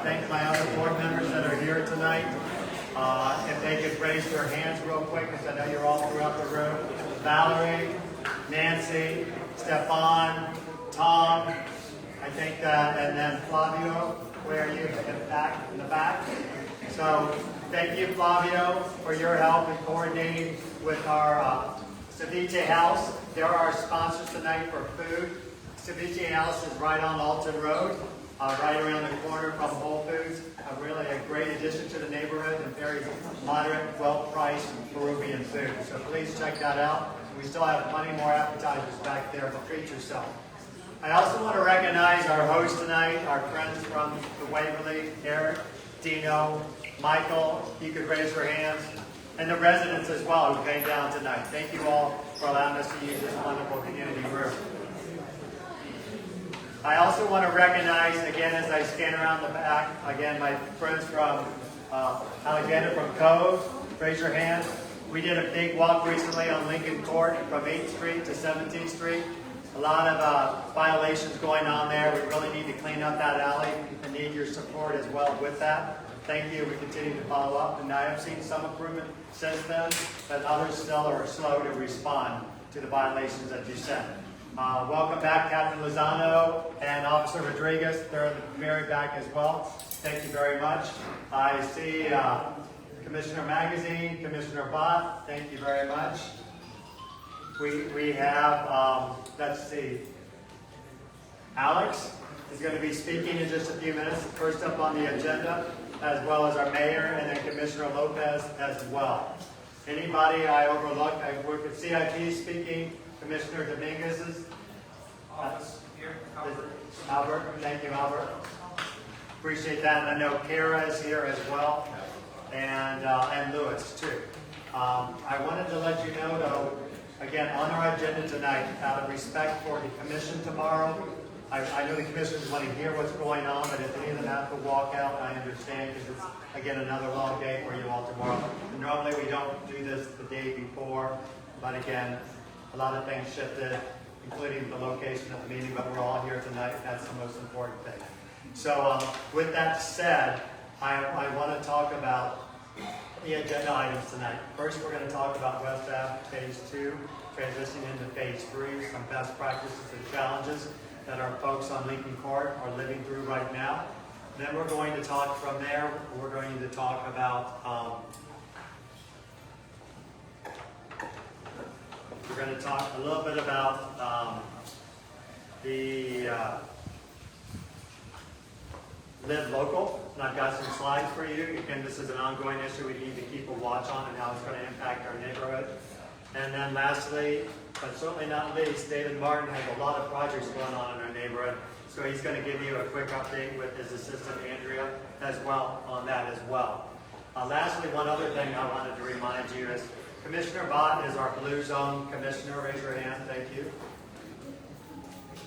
thank my other board members that are here tonight. If they could raise their hands real quick, because I know you're all throughout the room. Valerie, Nancy, Stefan, Tom, I think that, and then Flavio, where are you? In the back. So thank you, Flavio, for your help in coordinating with our Ceviche House. They're our sponsors tonight for food. Ceviche House is right on Alton Road, right around the corner from Whole Foods. Really a great addition to the neighborhood and very moderate, well-priced Peruvian food. So please check that out. We still have plenty more appetizers back there, but treat yourself. I also want to recognize our host tonight, our friends from the Waverly, Eric, Dino, Michael, you could raise your hands, and the residents as well who came down tonight. Thank you all for allowing us to use this wonderful community room. I also want to recognize, again, as I scan around the back, again, my friends from Alexander from Cove, raise your hand. We did a big walk recently on Lincoln Court from 8th Street to 17th Street. A lot of violations going on there. We really need to clean up that alley and need your support as well with that. Thank you. We continue to follow up, and I have seen some improvement since then, but others still are slow to respond to the violations that you sent. Welcome back, Captain Lozano and Officer Rodriguez. They're in the very back as well. Thank you very much. I see Commissioner Magazine, Commissioner Bott. Thank you very much. We have, let's see, Alex is going to be speaking in just a few minutes. First up on the agenda, as well as our mayor and then Commissioner Lopez as well. Anybody I overlooked? I work at CIP speaking. Commissioner Dominguez's office here. Albert, thank you, Albert. Appreciate that. And I know Kara is here as well, and Lewis too. I wanted to let you know, though, again, on our agenda tonight, out of respect for the commission tomorrow, I know the commissioners want to hear what's going on, but if any of them have to walk out, I understand, because it's, again, another long day for you all tomorrow. And normally we don't do this the day before, but again, a lot of things shifted, including the location of the meeting, but we're all here tonight. That's the most important thing. So with that said, I want to talk about the agenda items tonight. First, we're going to talk about West Ave Phase 2, transitioning into Phase 3, some best practices and challenges that our folks on Lincoln Court are living through right now. Then we're going to talk from there, we're going to talk about we're going to talk a little bit about the Live Local. And I've got some slides for you. Again, this is an ongoing issue we need to keep a watch on and how it's going to impact our neighborhood. And then lastly, but certainly not least, David Martin has a lot of projects going on in our neighborhood. So he's going to give you a quick update with his assistant Andrea as well on that as well. Lastly, one other thing I wanted to remind you is Commissioner Bott is our Blue Zone Commissioner. Raise your hand. Thank you.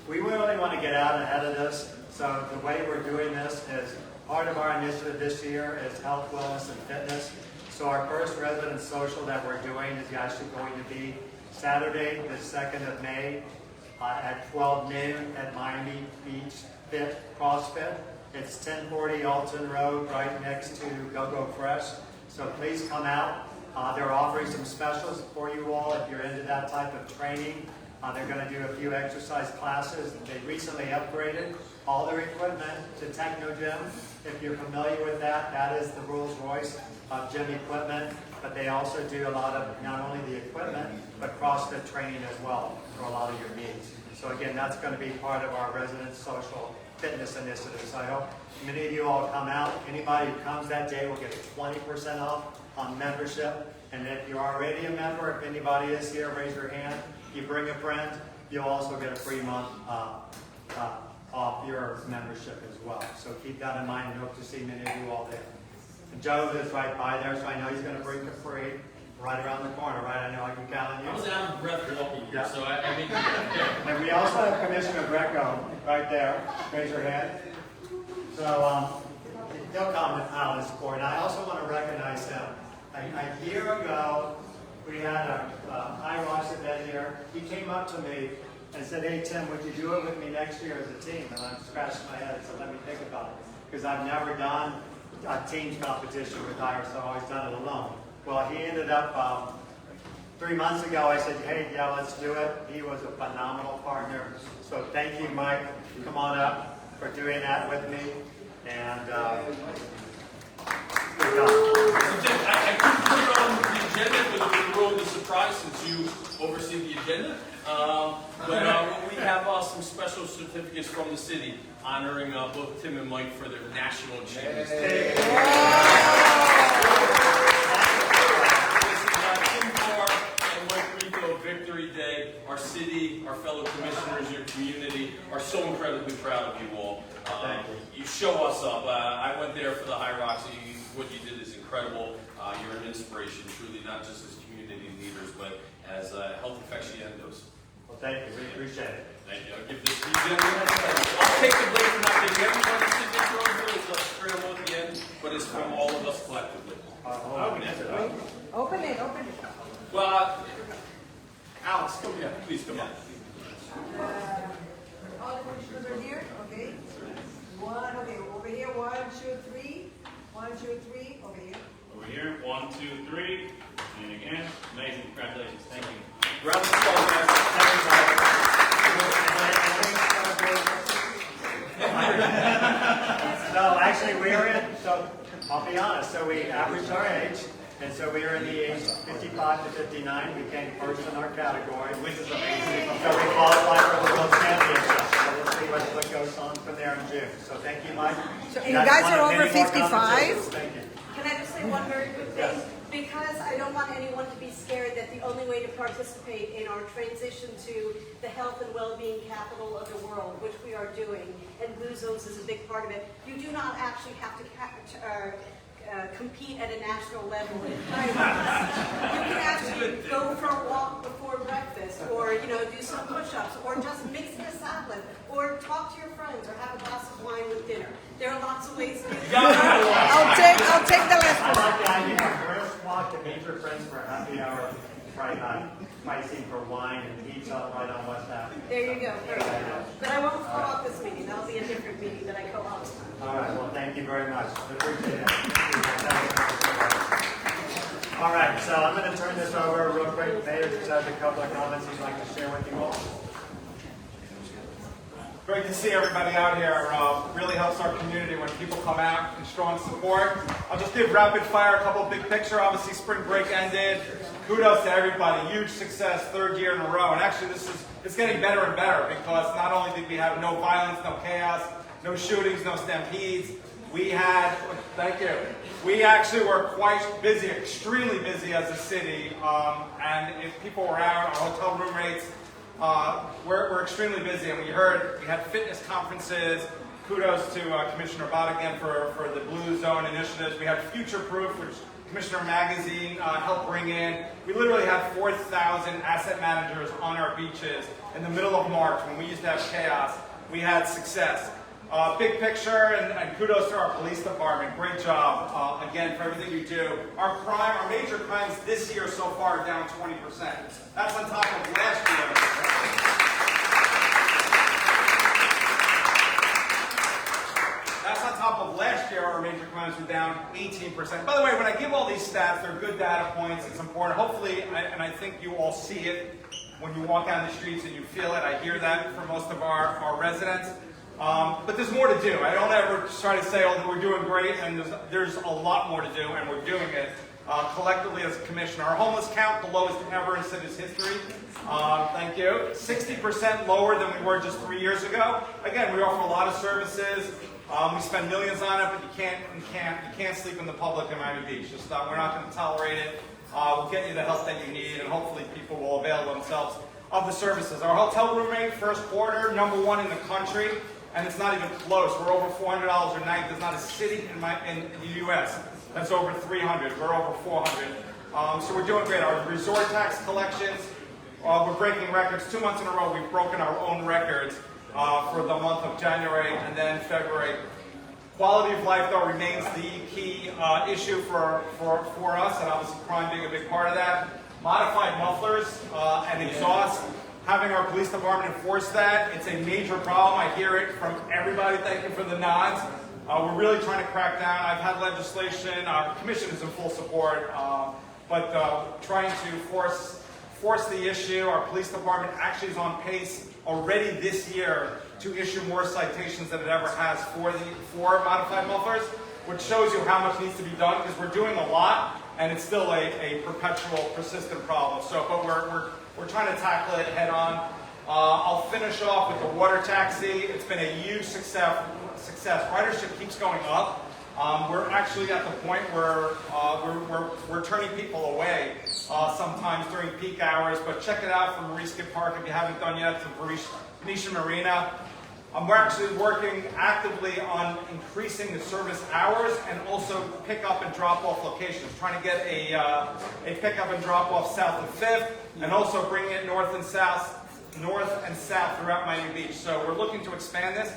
We really want to get out ahead of this. So the way we're doing this is part of our initiative this year is health, wellness, and fitness. So our first resident social that we're doing is actually going to be Saturday, the 2nd of May at 12 noon at Miami Beach Fit CrossFit. It's 1040 Alton Road, right next to Go-Go Fresh. So please come out. They're offering some specials for you all if you're into that type of training. They're going to do a few exercise classes. They recently upgraded all their equipment to Techno Gym. If you're familiar with that, that is the Rolls Royce of gym equipment. But they also do a lot of not only the equipment, but CrossFit training as well for a lot of your needs. So again, that's going to be part of our resident social fitness initiative. So I hope many of you all come out. Anybody who comes that day will get 20% off on membership. And if you're already a member, if anybody is here, raise your hand. You bring a friend, you'll also get a free month off your membership as well. So keep that in mind and hope to see many of you all there. And Joe lives right by there, so I know he's going to bring the free right around the corner, right? I know I can count on you. I was out of breath walking here, so I mean, And we also have Commissioner Greco right there. Raise your hand. So he'll come out and support. And I also want to recognize him. A year ago, we had a High Rocks event here. He came up to me and said, "Hey Tim, would you do it with me next year as a team?" And I scratched my head and said, "Let me think about it." because I've never done a teams competition with Ira, so I've always done it alone. Well, he ended up, 3 months ago, I said, hey, yeah, let's do it. He was a phenomenal partner. So thank you, Mike. Come on up for doing that with me. And good job. I couldn't put it on the agenda, but it was a roll of surprise since you oversee the agenda. But we have some special certificates from the city honoring both Tim and Mike for their national achievements. This is Tim Carr and Mike Rico Victory Day. Our city, our fellow commissioners, your community are so incredibly proud of you all. You show us up. I went there for the High Rocks. What you did is incredible. You're an inspiration, truly, not just as community leaders, but as health aficionados. Well, thank you. We appreciate it. Thank you. I'll give this to you, gentlemen. I'll take the blame for not giving everybody's signature over it. It's a scribble at the end, but it's from all of us collectively. Open it. Well, Alex, come here. Please come on. All the commissioners are here, okay? Okay, over here, 1, 2, 3. 1, 2, 3, over here. Over here, 1, 2, 3, and again, amazing, congratulations, thank you. Round of applause, guys. No, actually, I'll be honest, so we averaged our age, and so we were in the age 55 to 59. We came first in our category, which is amazing. So we qualified for the World Championship. So we'll see what goes on from there in June. So thank you, Mike. So, and you guys are over 55? Thank you. Can I just say one very quick thing? Because I don't want anyone to be scared that the only way to participate in our transition to the health and well-being capital of the world, which we are doing, and Blue Zones is a big part of it, you do not actually have to compete at a national level in High Rocks. You can actually go for a walk before breakfast, or do some push-ups, or just mix in a salad, or talk to your friends, or have a glass of wine with dinner. There are lots of ways to do it. I'll take the last I one. like the idea of first walk to meet your friends for a happy hour, Friday night, pricing for wine and pizza right on West Ave. There you go. But I won't co-op this meeting. That'll be a different meeting that I co-op. All right, well, thank you very much. I appreciate it. All right, so I'm going to turn this over real quick. Mayor just has a couple of comments he'd like to share with you all. Great to see everybody out here. Really helps our community when people come out in strong support. I'll just give rapid fire a couple big picture. Obviously, spring break ended. Kudos to everybody. Huge success, 3rd year in a row. And actually, it's getting better and better because not only did we have no violence, no chaos, no shootings, no stampedes, we actually were quite busy, extremely busy as a city. And if people were out, our hotel room rates, we're extremely busy, and we had fitness conferences. Kudos to Commissioner Bott again for the Blue Zone initiatives. We had Future Proof, which Commissioner Magazine helped bring in. We literally had 4,000 asset managers on our beaches in the middle of March when we used to have chaos. We had success. Big picture, and kudos to our police department. Great job, again, for everything you do. Our major crimes this year so far are down 20%. That's on top of last year. That's on top of last year, our major crimes were down 18%. By the way, when I give all these stats, they're good data points. It's important. Hopefully, and I think you all see it when you walk down the streets and you feel it. I hear that from most of our residents. But there's more to do. I don't ever try to say, oh, we're doing great, and there's a lot more to do, and we're doing it collectively as a commissioner. Our homeless count, the lowest ever in city's history. Thank you. 60% lower than we were just 3 years ago. Again, we offer a lot of services. We spend millions on it, but you can't sleep in the public in Miami Beach. Just we're not going to tolerate it. We'll get you the help that you need, and hopefully people will avail themselves of the services. Our hotel room rate, first quarter, #1 in the country. And it's not even close. We're over $400 a night. There's not a city in the U.S. that's over 300. We're over 400. So we're doing great. Our resort tax collections, we're breaking records. 2 months in a row, we've broken our own records for the month of January and then February. Quality of life, though, remains the key issue for us, and obviously crime being a big part of that. Modified mufflers and exhaust. Having our police department enforce that, it's a major problem. I hear it from everybody. Thank you for the nods. We're really trying to crack down. I've had legislation, our commission is in full support, but trying to force the issue. Our police department actually is on pace already this year to issue more citations than it ever has for modified mufflers, which shows you how much needs to be done, because we're doing a lot and it's still a perpetual, persistent problem. So, but we're trying to tackle it head on. I'll finish off with the water taxi. It's been a huge success. Ridership keeps going up. We're actually at the point where we're turning people away sometimes during peak hours. But check it out from Mariska Park if you haven't done yet to Venetian Marina. We're actually working actively on increasing the service hours and also pick up and drop off locations. Trying to get a pick up and drop off south of 5th, and also bringing it north and south throughout Miami Beach. So we're looking to expand this.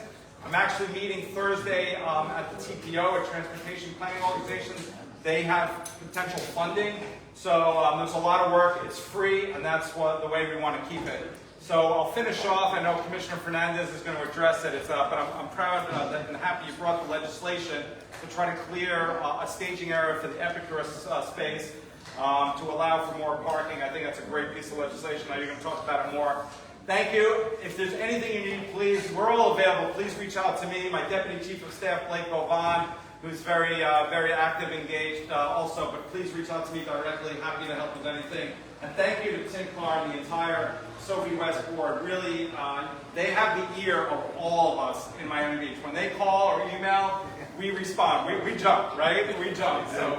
I'm actually meeting Thursday at the TPO, a Transportation Planning Organization. They have potential funding. So there's a lot of work. It's free, and that's the way we want to keep it. So I'll finish off. I know Commissioner Fernandez is going to address it, but I'm proud and happy you brought the legislation to try to clear a staging area for the Epicurus space to allow for more parking. I think that's a great piece of legislation. I know you're going to talk about it more. Thank you. If there's anything you need, please, we're all available. Please reach out to me, my Deputy Chief of Staff, Blake Bovan, who's very active, engaged also, but please reach out to me directly. Happy to help with anything. And thank you to Tim Clark and the entire SoBe West board. Really, they have the ear of all of us in Miami Beach. When they call or email, we respond. We jump, right? We jump. So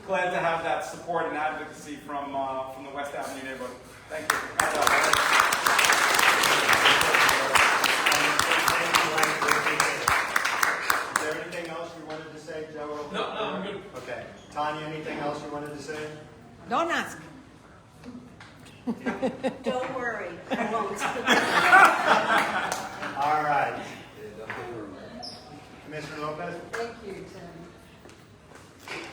glad to have that support and advocacy from the West Avenue neighborhood. Thank you. Is there anything else you wanted to say, Joe? No, I'm good. Okay. Tanya, anything else you wanted to say? Don't ask. Don't worry, I won't. All right. Commissioner Lopez? Thank you, Tim.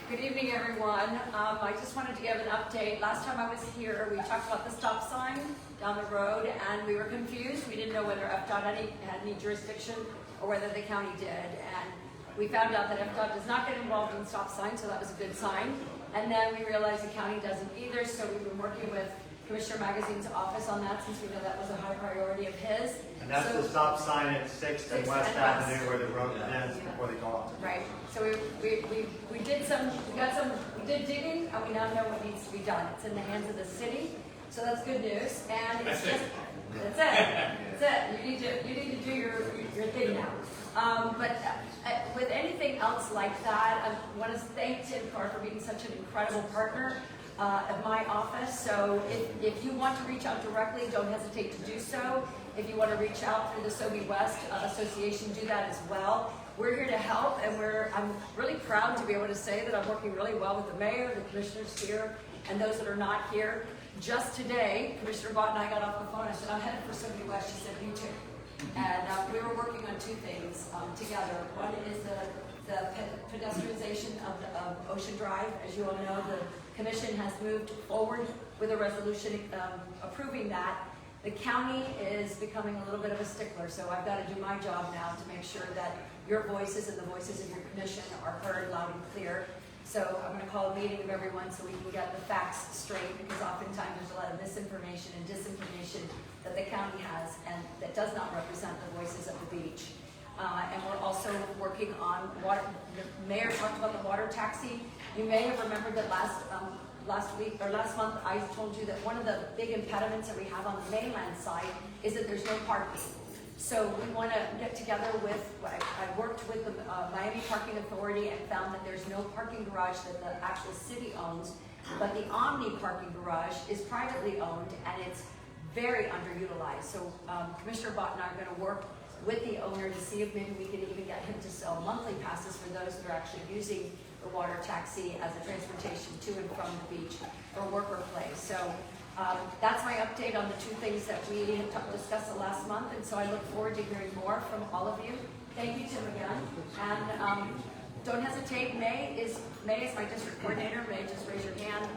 Good evening, everyone. I just wanted to give an update. Last time I was here, we talked about the stop sign down the road, and we were confused. We didn't know whether FDOT had any jurisdiction or whether the county did. And we found out that FDOT does not get involved in stop signs, so that was a good sign. And then we realized the county doesn't either, so we've been working with Commissioner Magazine's office on that, since we know that was a high priority of his. And that's the stop sign at 6th and West Avenue where the road ends before they go off. Right. So we did digging, and we now know what needs to be done. It's in the hands of the city, so that's good news. And it's That's it. You need to do your thing now. But with anything else like that, I want to thank Tim Clark for being such an incredible partner of my office. So if you want to reach out directly, don't hesitate to do so. If you want to reach out through the SoBe West Association, do that as well. We're here to help, and I'm really proud to be able to say that I'm working really well with the mayor, the commissioners here, and those that are not here. Just today, Commissioner Bott and I got off the phone. I said, I'm headed for SoBe West. She said, me too. And we were working on two things together. One is the pedestrianization of Ocean Drive. As you all know, the commission has moved forward with a resolution approving that. The county is becoming a little bit of a stickler, so I've got to do my job now to make sure that your voices and the voices of your commission are heard loud and clear. So I'm going to call a meeting of everyone so we can get the facts straight, because oftentimes there's a lot of misinformation and disinformation that the county has and that does not represent the voices of the beach. And we're also working on water. The mayor talked about the water taxi. You may have remembered that last month I told you that one of the big impediments that we have on the mainland side is that there's no parking. So we want to get together with, I worked with the Miami Parking Authority and found that there's no parking garage that the actual city owns, but the Omni parking garage is privately owned and it's very underutilized. So Commissioner Bott and I are going to work with the owner to see if maybe we can even get him to sell monthly passes for those that are actually using the water taxi as a transportation to and from the beach for work or play. So that's my update on the two things that we had discussed the last month, and so I look forward to hearing more from all of you. Thank you, Tim, again. And don't hesitate. May is my district coordinator. May, just raise your hand.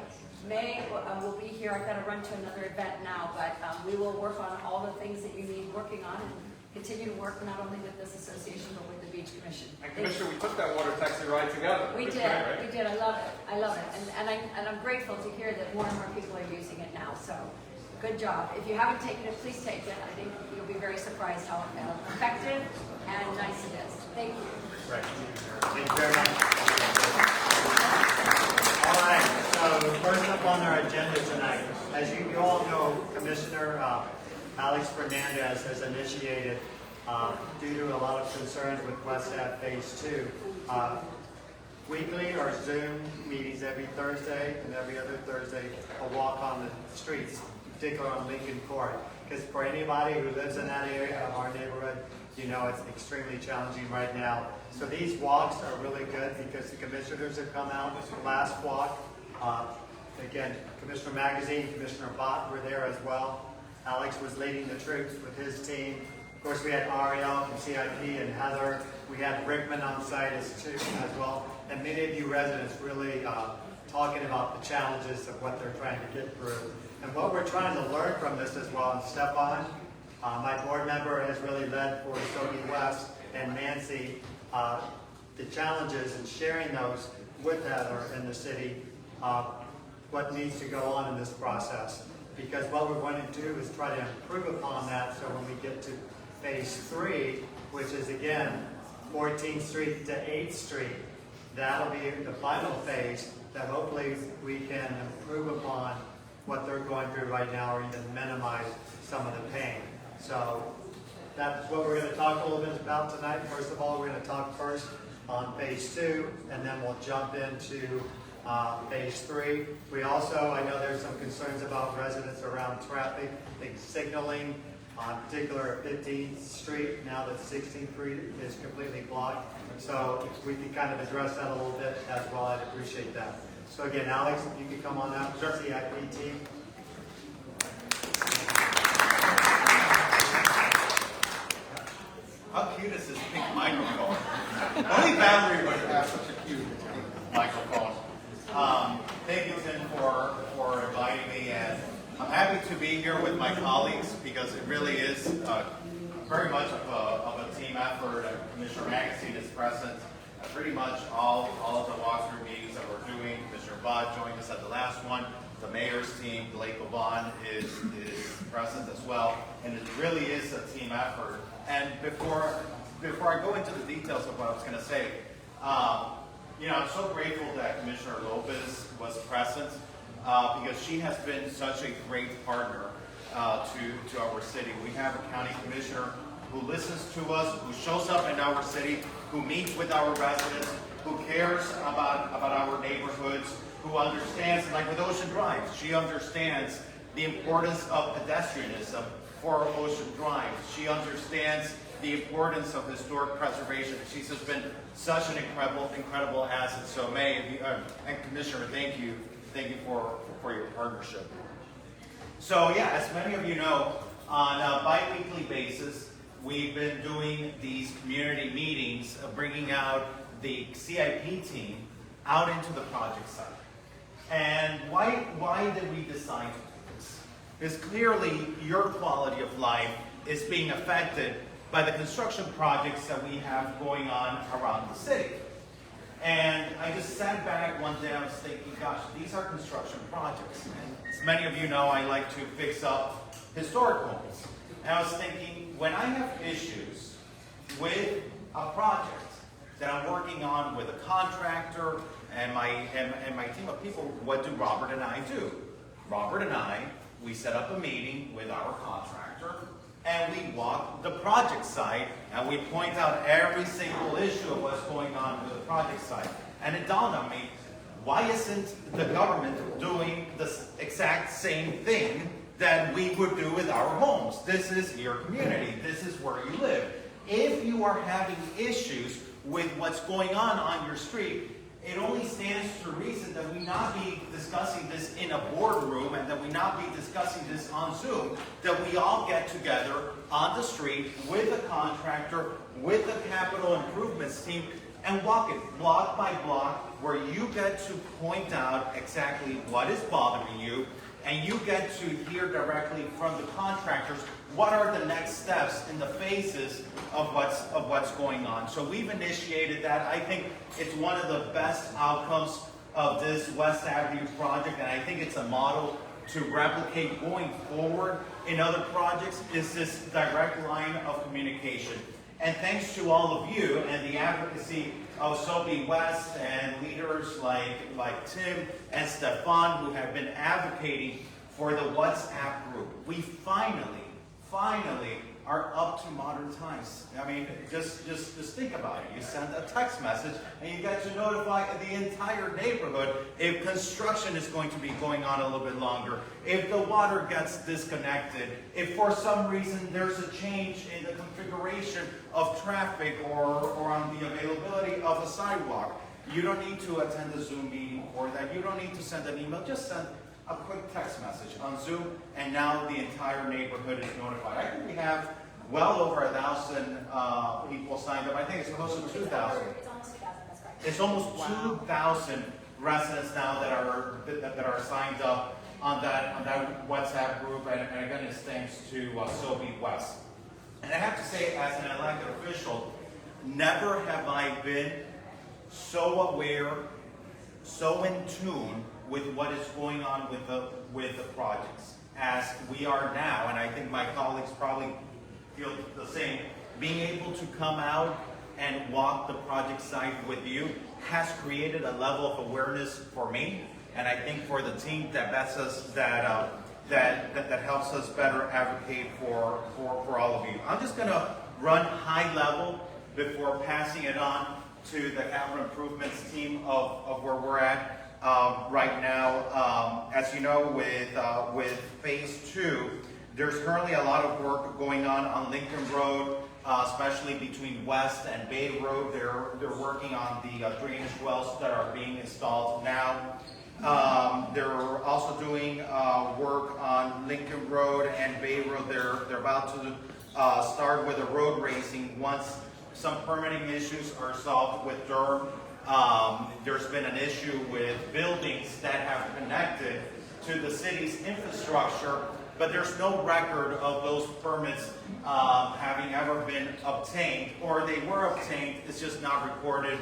May will be here. I've got to run to another event now, but we will work on all the things that you need working on and continue to work not only with this association, but with the Beach Commission. And Commissioner, we took that water taxi ride together. We Good did, plan, right? we did, I love it, and I'm grateful to hear that more and more people are using it now, so, good job. If you haven't taken it, please take it, I think you'll be very surprised how effective and nice it is. Thank you. Right. Thank you very much. All right, so first up on our agenda tonight, as you all know, Commissioner Alex Fernandez has initiated, due to a lot of concerns with West Ave Phase 2, weekly or Zoom meetings every Thursday and every other Thursday, a walk on the streets, particularly on Lincoln Court. Because for anybody who lives in that area of our neighborhood, you know it's extremely challenging right now. So these walks are really good because the commissioners have come out. The last walk, again, Commissioner Magazine, Commissioner Bott were there as well. Alex was leading the troops with his team. Of course, we had Ariel from CIP and Heather. We had Rickman on site as well. And many of you residents really talking about the challenges of what they're trying to get through. And what we're trying to learn from this as well, and Stefan, my board member, has really led for SoBe West, and Nancy, the challenges and sharing those with Heather in the city, what needs to go on in this process. Because what we want to do is try to improve upon that, so when we get to Phase 3, which is again 14th Street to 8th Street, that'll be the final phase that hopefully we can improve upon what they're going through right now, or even minimize some of the pain. So that's what we're going to talk a little bit about tonight. First of all, we're going to talk first on Phase 2, and then we'll jump into Phase 3. We also, I know there's some concerns about residents around traffic, signaling, in particular at 15th Street, now that 16th Street is completely blocked. So if we can kind of address that a little bit as well, I'd appreciate that. So again, Alex, if you could come on out, CIP team. How cute is this pink microphone? Only Valerie would have such a cute microphone. Thank you, Tim, for inviting me, and I'm happy to be here with my colleagues because it really is very much of a team effort. Commissioner Magazine is present at pretty much all of the walkthrough meetings that we're doing. Commissioner Bott joined us at the last one. The mayor's team, Blake Oban, is present as well, and it really is a team effort. And before I go into the details of what I was going to say, I'm so grateful that Commissioner Lopez was present because she has been such a great partner to our city. We have a county commissioner who listens to us, who shows up in our city, who meets with our residents, who cares about our neighborhoods, who understands, like with Ocean Drive, she understands the importance of pedestrianism for Ocean Drive. She understands the importance of historic preservation. She's just been such an incredible asset. So and Commissioner, thank you for your partnership. So yeah, as many of you know, on a bi-weekly basis, we've been doing these community meetings, bringing out the CIP team out into the project site. And why did we decide to do this? Because clearly your quality of life is being affected by the construction projects that we have going on around the city. And I just sat back one day and I was thinking, gosh, these are construction projects. And as many of you know, I like to fix up historic homes. And I was thinking, when I have issues with a project that I'm working on with a contractor and my team of people, what do Robert and I do? Robert and I, we set up a meeting with our contractor and we walk the project site and we point out every single issue of what's going on with the project site. And it dawned on me, why isn't the government doing the exact same thing that we would do with our homes? This is your community. This is where you live. If you are having issues with what's going on your street, it only stands to reason that we not be discussing this in a boardroom and that we not be discussing this on Zoom, that we all get together on the street with a contractor, with the capital improvements team, and walk it block by block, where you get to point out exactly what is bothering you, and you get to hear directly from the contractors what are the next steps in the phases of what's going on. So we've initiated that. I think it's one of the best outcomes of this West Avenue project, and I think it's a model to replicate going forward in other projects, is this direct line of communication. And thanks to all of you and the advocacy of SoBe West and leaders like Tim and Stefan, who have been advocating for the WhatsApp group, we finally are up to modern times. I mean, just think about it. You send a text message and you get to notify the entire neighborhood if construction is going to be going on a little bit longer, if the water gets disconnected, if for some reason there's a change in the configuration of traffic or on the availability of a sidewalk. You don't need to attend a Zoom meeting for that. You don't need to send an email. Just send a quick text message on Zoom, and now the entire neighborhood is notified. I think we have well over 1,000 people signed up. I think it's close to 2,000. It's almost 2,000, that's right. It's almost 2,000 residents now that are signed up on that WhatsApp group, and again, it's thanks to SoBe West. And I have to say, as an elected official, never have I been so aware, so in tune with what is going on with the projects as we are now, and I think my colleagues probably feel the same. Being able to come out and walk the project site with you has created a level of awareness for me, and I think for the team that helps us better advocate for all of you. I'm just going to run high level before passing it on to the capital improvements team of where we're at. Right now, as you know, with Phase 2, there's currently a lot of work going on Lincoln Road, especially between West and Bay Road. They're working on the drainage wells that are being installed now. They're also doing work on Lincoln Road and Bay Road. They're about to start with the road racing once some permitting issues are solved with Durham. There's been an issue with buildings that have connected to the city's infrastructure, but there's no record of those permits having ever been obtained, or they were obtained, it's just not recorded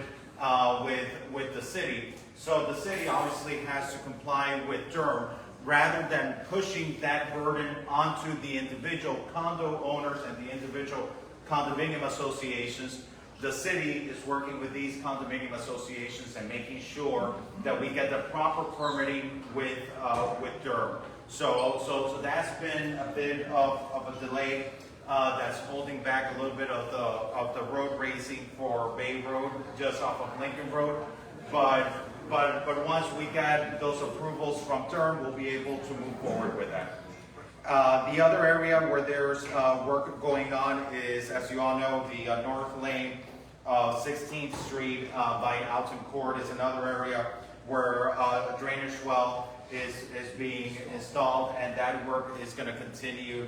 with the city. So the city obviously has to comply with Durham, rather than pushing that burden onto the individual condo owners and the individual condominium associations. The city is working with these condominium associations and making sure that we get the proper permitting with Durham. So that's been a bit of a delay that's holding back a little bit of the road racing for Bay Road, just off of Lincoln Road. But once we get those approvals from Durham, we'll be able to move forward with that. The other area where there's work going on is, as you all know, the north lane of 16th Street by Alton Rd is another area where a drainage well is being installed, and that work is going to continue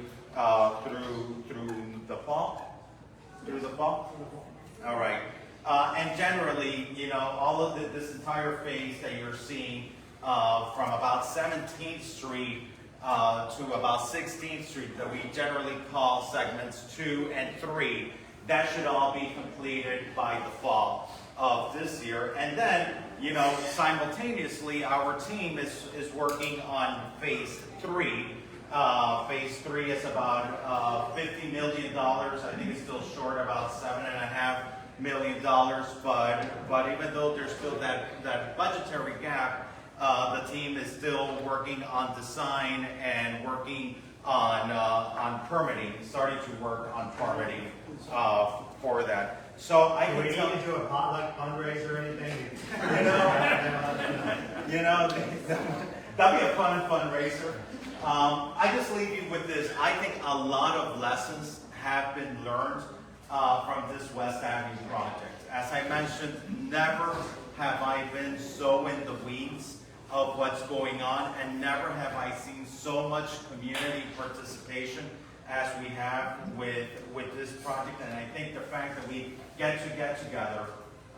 through the fall. Through the fall? All right. And generally, you know, all of this entire phase that you're seeing from about 17th Street to about 16th Street, that we generally call segments 2 and 3, that should all be completed by the fall of this year. And then, you know, simultaneously, our team is working on Phase 3. Phase 3 is about $50 million. I think it's still short, about $7.5 million. But even though there's still that budgetary gap, the team is still working on design and working on permitting, starting to work on permitting for that. So I can tell you, do a potluck fundraiser or anything? you know, that'd be a fun fundraiser. I just leave you with this. I think a lot of lessons have been learned from this West Avenue project. As I mentioned, never have I been so in the weeds of what's going on, and never have I seen so much community participation as we have with this project. And I think the fact that we get together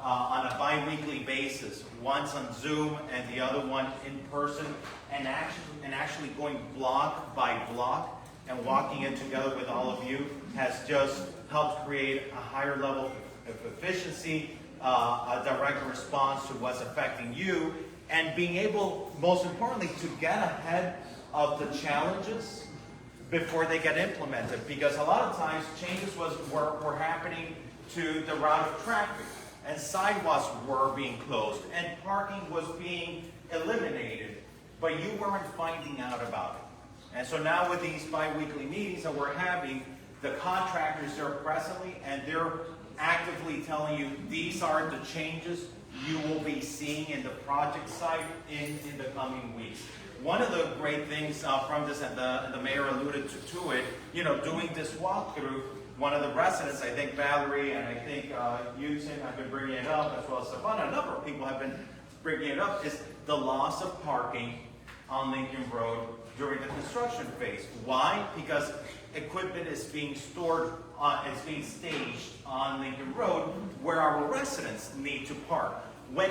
on a bi-weekly basis, once on Zoom and the other one in person, and actually going block by block and walking it together with all of you has just helped create a higher level of efficiency, a direct response to what's affecting you, and being able, most importantly, to get ahead of the challenges before they get implemented. Because a lot of times changes were happening to the route of traffic, and sidewalks were being closed, and parking was being eliminated, but you weren't finding out about it. And so now with these bi-weekly meetings that we're having, the contractors are presently, and they're actively telling you these are the changes you will be seeing in the project site in the coming weeks. One of the great things from this, and the mayor alluded to it, you know, doing this walkthrough, one of the residents, I think Valerie and I think you, Tim, have been bringing it up, as well as Savannah, a number of people have been bringing it up, is the loss of parking on Lincoln Road during the construction phase. Why? Because equipment is being stored, it's being staged on Lincoln Road where our residents need to park. When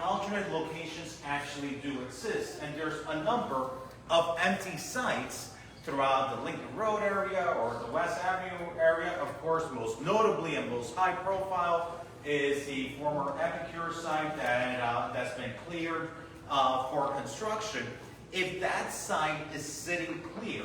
alternate locations actually do exist, and there's a number of empty sites throughout the Lincoln Road area or the West Avenue area. Of course, most notably and most high profile is the former Epicure site that's been cleared for construction. If that site is sitting clear,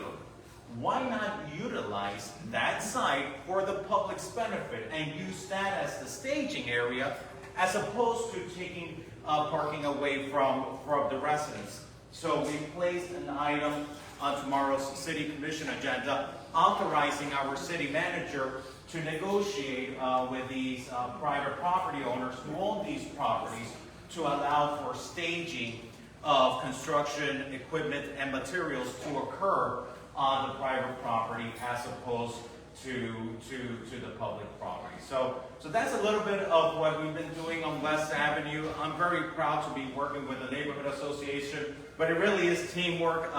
why not utilize that site for the public's benefit and use that as the staging area, as opposed to taking parking away from the residents? So we placed an item on tomorrow's City Commission agenda authorizing our city manager to negotiate with these private property owners who own these properties to allow for staging of construction equipment and materials to occur on the private property as opposed to the public property. So that's a little bit of what we've been doing on West Avenue. I'm very proud to be working with the Neighborhood Association, but it really is teamwork.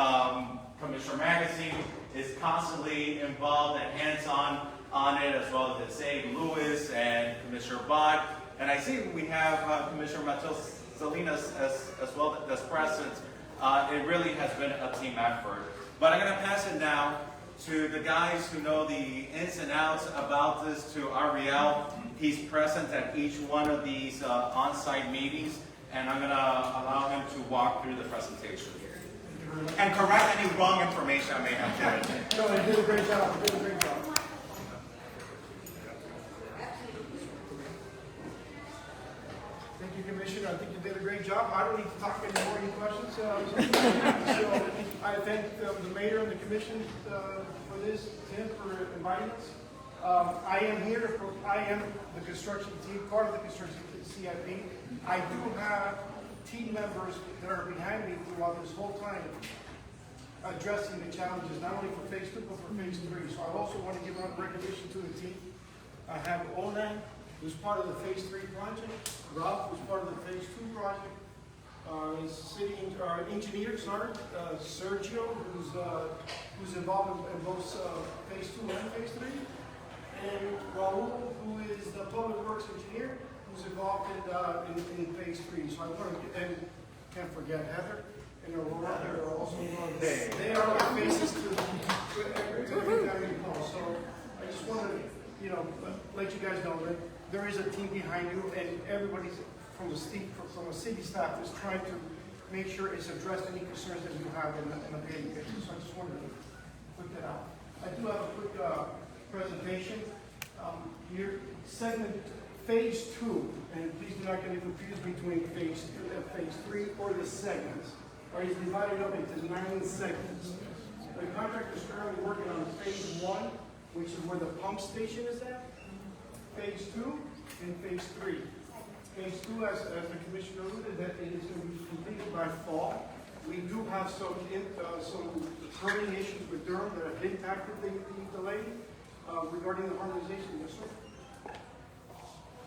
Commissioner Magazine is constantly involved and hands-on on it, as well as St. Louis and Commissioner Bott. And I see we have Commissioner Matos Salinas as well as present. It really has been a team effort. But I'm going to pass it now to the guys who know the ins and outs about this, to Ariel. He's present at each one of these on-site meetings, and I'm going to allow him to walk through the presentation. And correct any wrong information I may have given. No, you did a great job. You did a great job. Thank you, Commissioner. I think you did a great job. I don't need to talk anymore. Any questions? So I thank the mayor and the commission for this, Tim, for inviting us. I am here. I am the construction team, part of the construction CIP. I do have team members that are behind me throughout this whole time, addressing the challenges, not only for phase 2, but for phase 3. So I also want to give out recognition to the team. I have Onan, who's part of the phase 3 project, Ralph, who's part of the phase 2 project, engineer, Sergio, who's involved in both phase 2 and phase 3, and Raul, who is the public works engineer, who's involved in phase 3. So I want to, and can't forget Heather and Aurora. They're also involved. They are our faces to every time you call. So I just want to, let you guys know that there is a team behind you, and everybody's from a city staff is trying to make sure it's addressed any concerns that you have in a daily basis. So I just wanted to put that out. I do have a quick presentation. Your segment phase 2, and please do not get confused between phase 3 or the segments, is divided up into 9 segments. The contractor is currently working on phase 1, which is where the pump station is at, phase 2, and phase 3. Phase 2, as the commissioner alluded, that it is going to be completed by fall. We do have some permitting issues with Durham that have impacted the delay regarding the harmonization. Yes, sir?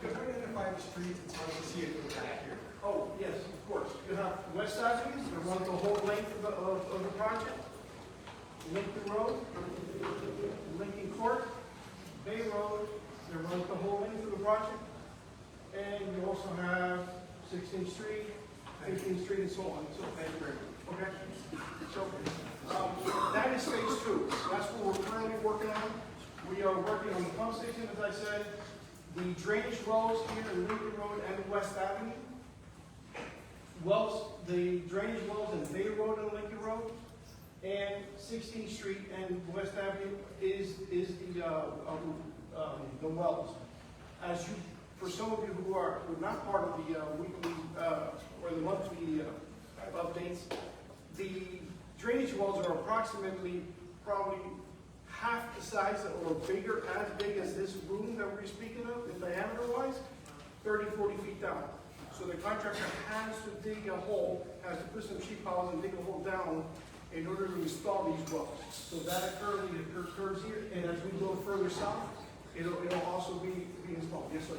Could you identify the streets? It's hard to see it from back here. Oh, yes, of course. You have West Ave, that runs the whole length of the project. Lincoln Road, Lincoln Court, Bay Road, that runs the whole length of the project. And you also have 16th Street, 18th Street, and so on. So thank you very much. Okay, so, that is phase two. That's what we're currently working on. We are working on the pump station, as I said, the drainage wells here in Lincoln Road and West Avenue. Wells, the drainage wells in Bay Road and Lincoln Road, and 16th Street and West Avenue is the wells. As you, for some of you who are not part of the weekly or the monthly updates, the drainage wells are approximately probably half the size or bigger, as big as this room that we're speaking of, in diameter-wise, 30, 40 feet down. So the contractor has to dig a hole, has to put some sheet piles and dig a hole down in order to install these wells. So that currently occurs here, and as we go further south, it'll also be installed. Yes, sir.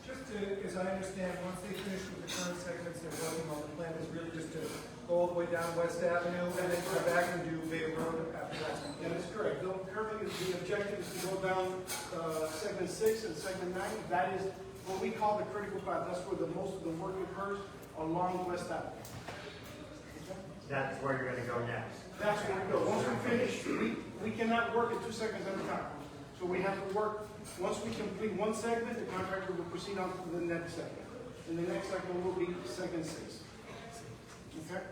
Just to, as I understand, once they finish with the current segments they're working on, the plan is really just to go all the way down West Avenue and then come back and do Bay Road after that. That is correct. Currently, the objective is to go down segment 6 and segment 9. That is what we call the critical path. That's where the most of the work occurs along West Avenue. That's where you're gonna go next. That's where we go. Once we finish, we cannot work at 2 segments at a time. So we have to work, once we complete one segment, the contractor will proceed on to the next segment. And the next segment will be segment 6. Okay?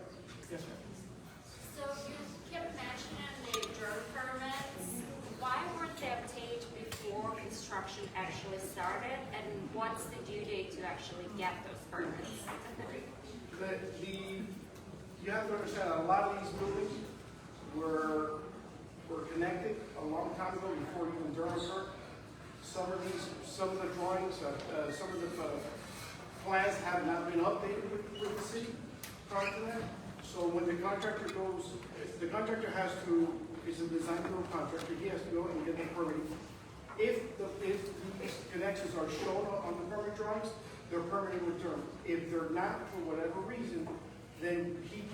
Yes, ma'am. So you kept mentioning the DERM permits. Why weren't they obtained before construction actually started? And what's the due date to actually get those permits? You have to understand, a lot of these buildings were connected a long time ago before even DERM occurred. Some of the drawings, some of the plans have not been updated with the city prior to that. So when the contractor goes, the contractor has to, is a design build contractor, he has to go and get the permit. If these connections are shown on the permit drawings, they're permitted with DERM. If they're not, for whatever reason, then he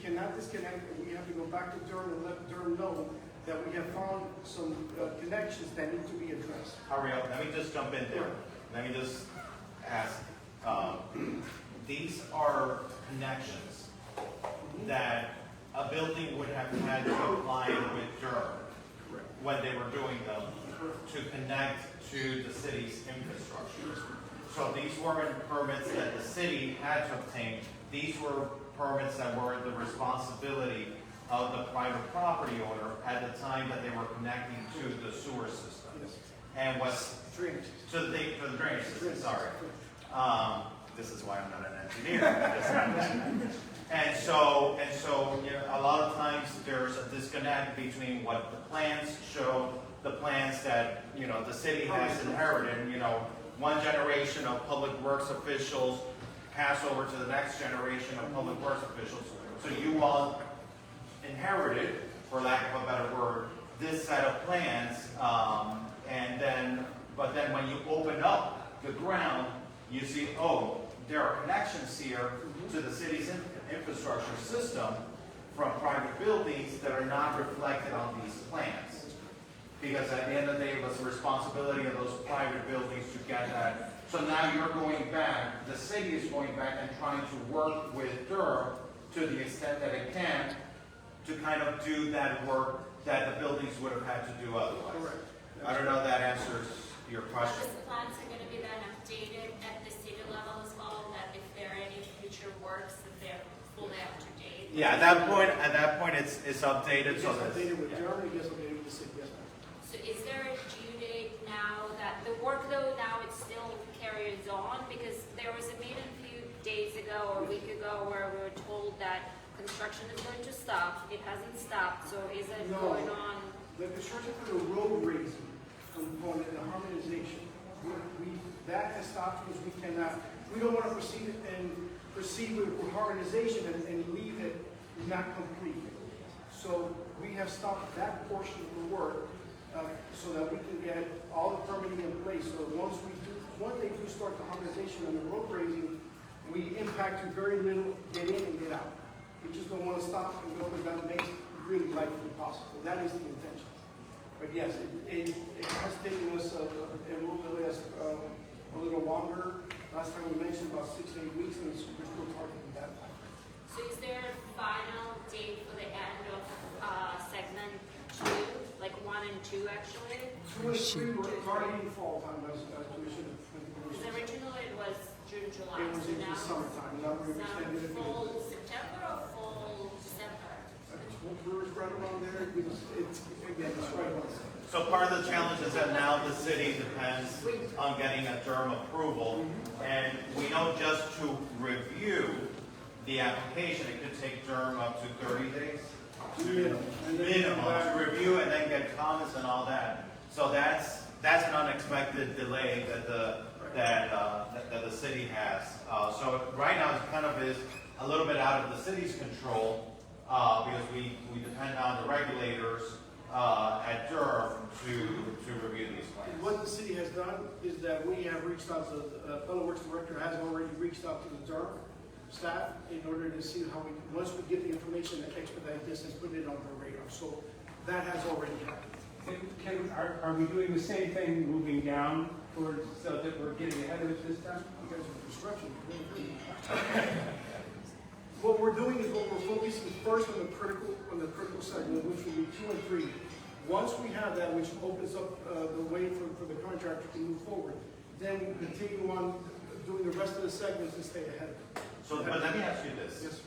cannot disconnect, and we have to go back to DERM and let DERM know that we have found some connections that need to be addressed. Ariel, let me just jump in there. Let me just ask, these are connections that a building would have had to apply with DERM when they were doing them to connect to the city's infrastructure. So these weren't permits that the city had to obtain. These were permits that were the responsibility of the private property owner at the time that they were connecting to the sewer system. And what's Drainage. to the drainage system, sorry. This is why I'm not an engineer. And so, you know, a lot of times there's a disconnect between what the plans show, the plans that, you know, the city has inherited. You know, one generation of public works officials pass over to the next generation of public works officials. So you all inherited, for lack of a better word, this set of plans, but then when you open up the ground, you see, oh, there are connections here to the city's infrastructure system from private buildings that are not reflected on these plans. Because at the end of the day, it was the responsibility of those private buildings to get that. So now you're going back, the city is going back and trying to work with DERM to the extent that it can to kind of do that work that the buildings would have had to do otherwise. Correct. I don't know if that answers your question. These plans are going to be then updated at the city level as well, that if there are any future works, that they're fully up to date. Yeah, at that point, it's updated. It gets So that, updated with yeah. DERM, it gets updated with the city. Yes, ma'am. So is there a due date now that the work though now it still carries on? Because there was a meeting a few days ago or a week ago where we were told that construction is going to stop. It hasn't stopped, so is it No. going on? The construction for the road raising component, the harmonization, that has stopped because we don't want to proceed with harmonization and leave it not complete. So we have stopped that portion of the work so that we can get all the permitting in place. So once they do start the harmonization and the road raising, we impact to very little get in and get out. We just don't want to stop and go, because that makes it really likely possible. That is the intention. But yes, it has taken us a little longer. Last time we mentioned about 6 to 8 weeks, and we're still targeting that time. So is there a final date for the end of segment 2, like 1 and 2 actually? 2 and 3 were already in fall time, as Commissioner. Because originally it was June, July, It was so in the now summertime, now we've extended it. full September or full December? We're right around there, again, it's right around there. So part of the challenge is that now the city depends on getting a term approval, and we know just to review the application, it could take term up to 30 days. Minimum, to review and then get comments and all that. So that's an unexpected delay that the city has. So right now it kind of is a little bit out of the city's control because we depend on the regulators at Durham to review these plans. What the city has done is that we have reached out to, the Public Works Director has already reached out to the Durham staff in order to see how we, once we get the information, to expedite this and put it on the radar. So that has already happened. Are we doing the same thing moving down towards, so that we're getting ahead of it this time? You guys are construction. What we're doing is what we're focusing first on the critical segment, which will be 2 and 3. Once we have that, which opens up the way for the contractor to move forward, then we continue on doing the rest of the segments and stay ahead. So, but let me ask you this. Yes.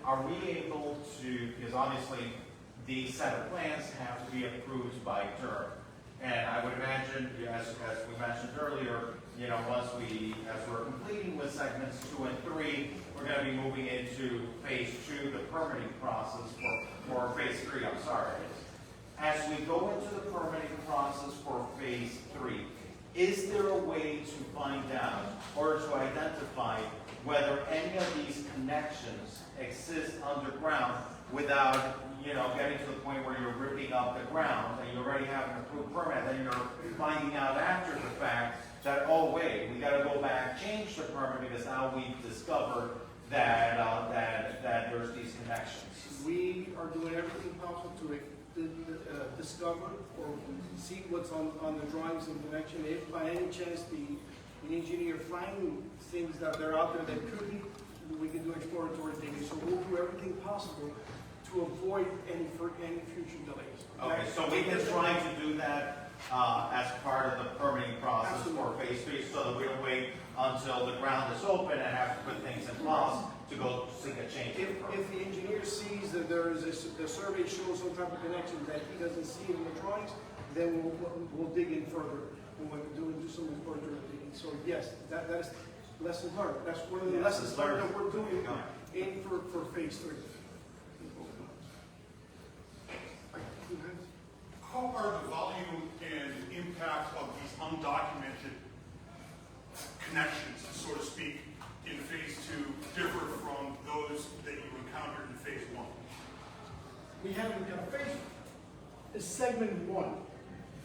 Are we able to, because obviously the set of plans have to be approved by Durham. And I would imagine, as we mentioned earlier, once as we're completing with segments 2 and 3, we're going to be moving into phase 2, the permitting process for phase 3, I'm sorry. As we go into the permitting process for phase 3, is there a way to find out or to identify whether any of these connections exist underground without, getting to the point where you're ripping up the ground and you already have an approved permit, then you're finding out after the fact that, oh wait, we got to go back, change the permit because now we've discovered that there's these connections. We are doing everything possible to discover or see what's on the drawings and connection. If by any chance the engineer finds things that are out there that could be, we can do exploratory digging. So we'll do everything possible to avoid any future delays. Okay, so we can try to do that as part of the permitting process for phase 3, so that we don't wait until the ground is open and have to put things in place to go seek a change. If the engineer sees that there is the survey shows some type of connection that he doesn't see in the drawings, then we'll dig in further and we'll do some exploratory digging. So yes, that is lessons learned. That's one of the lessons learned that we're doing for phase 3. How are the volume and impact of these undocumented connections, so to speak, in phase 2 differ from those that you encountered in phase 1? We haven't got phase. It's segment 1.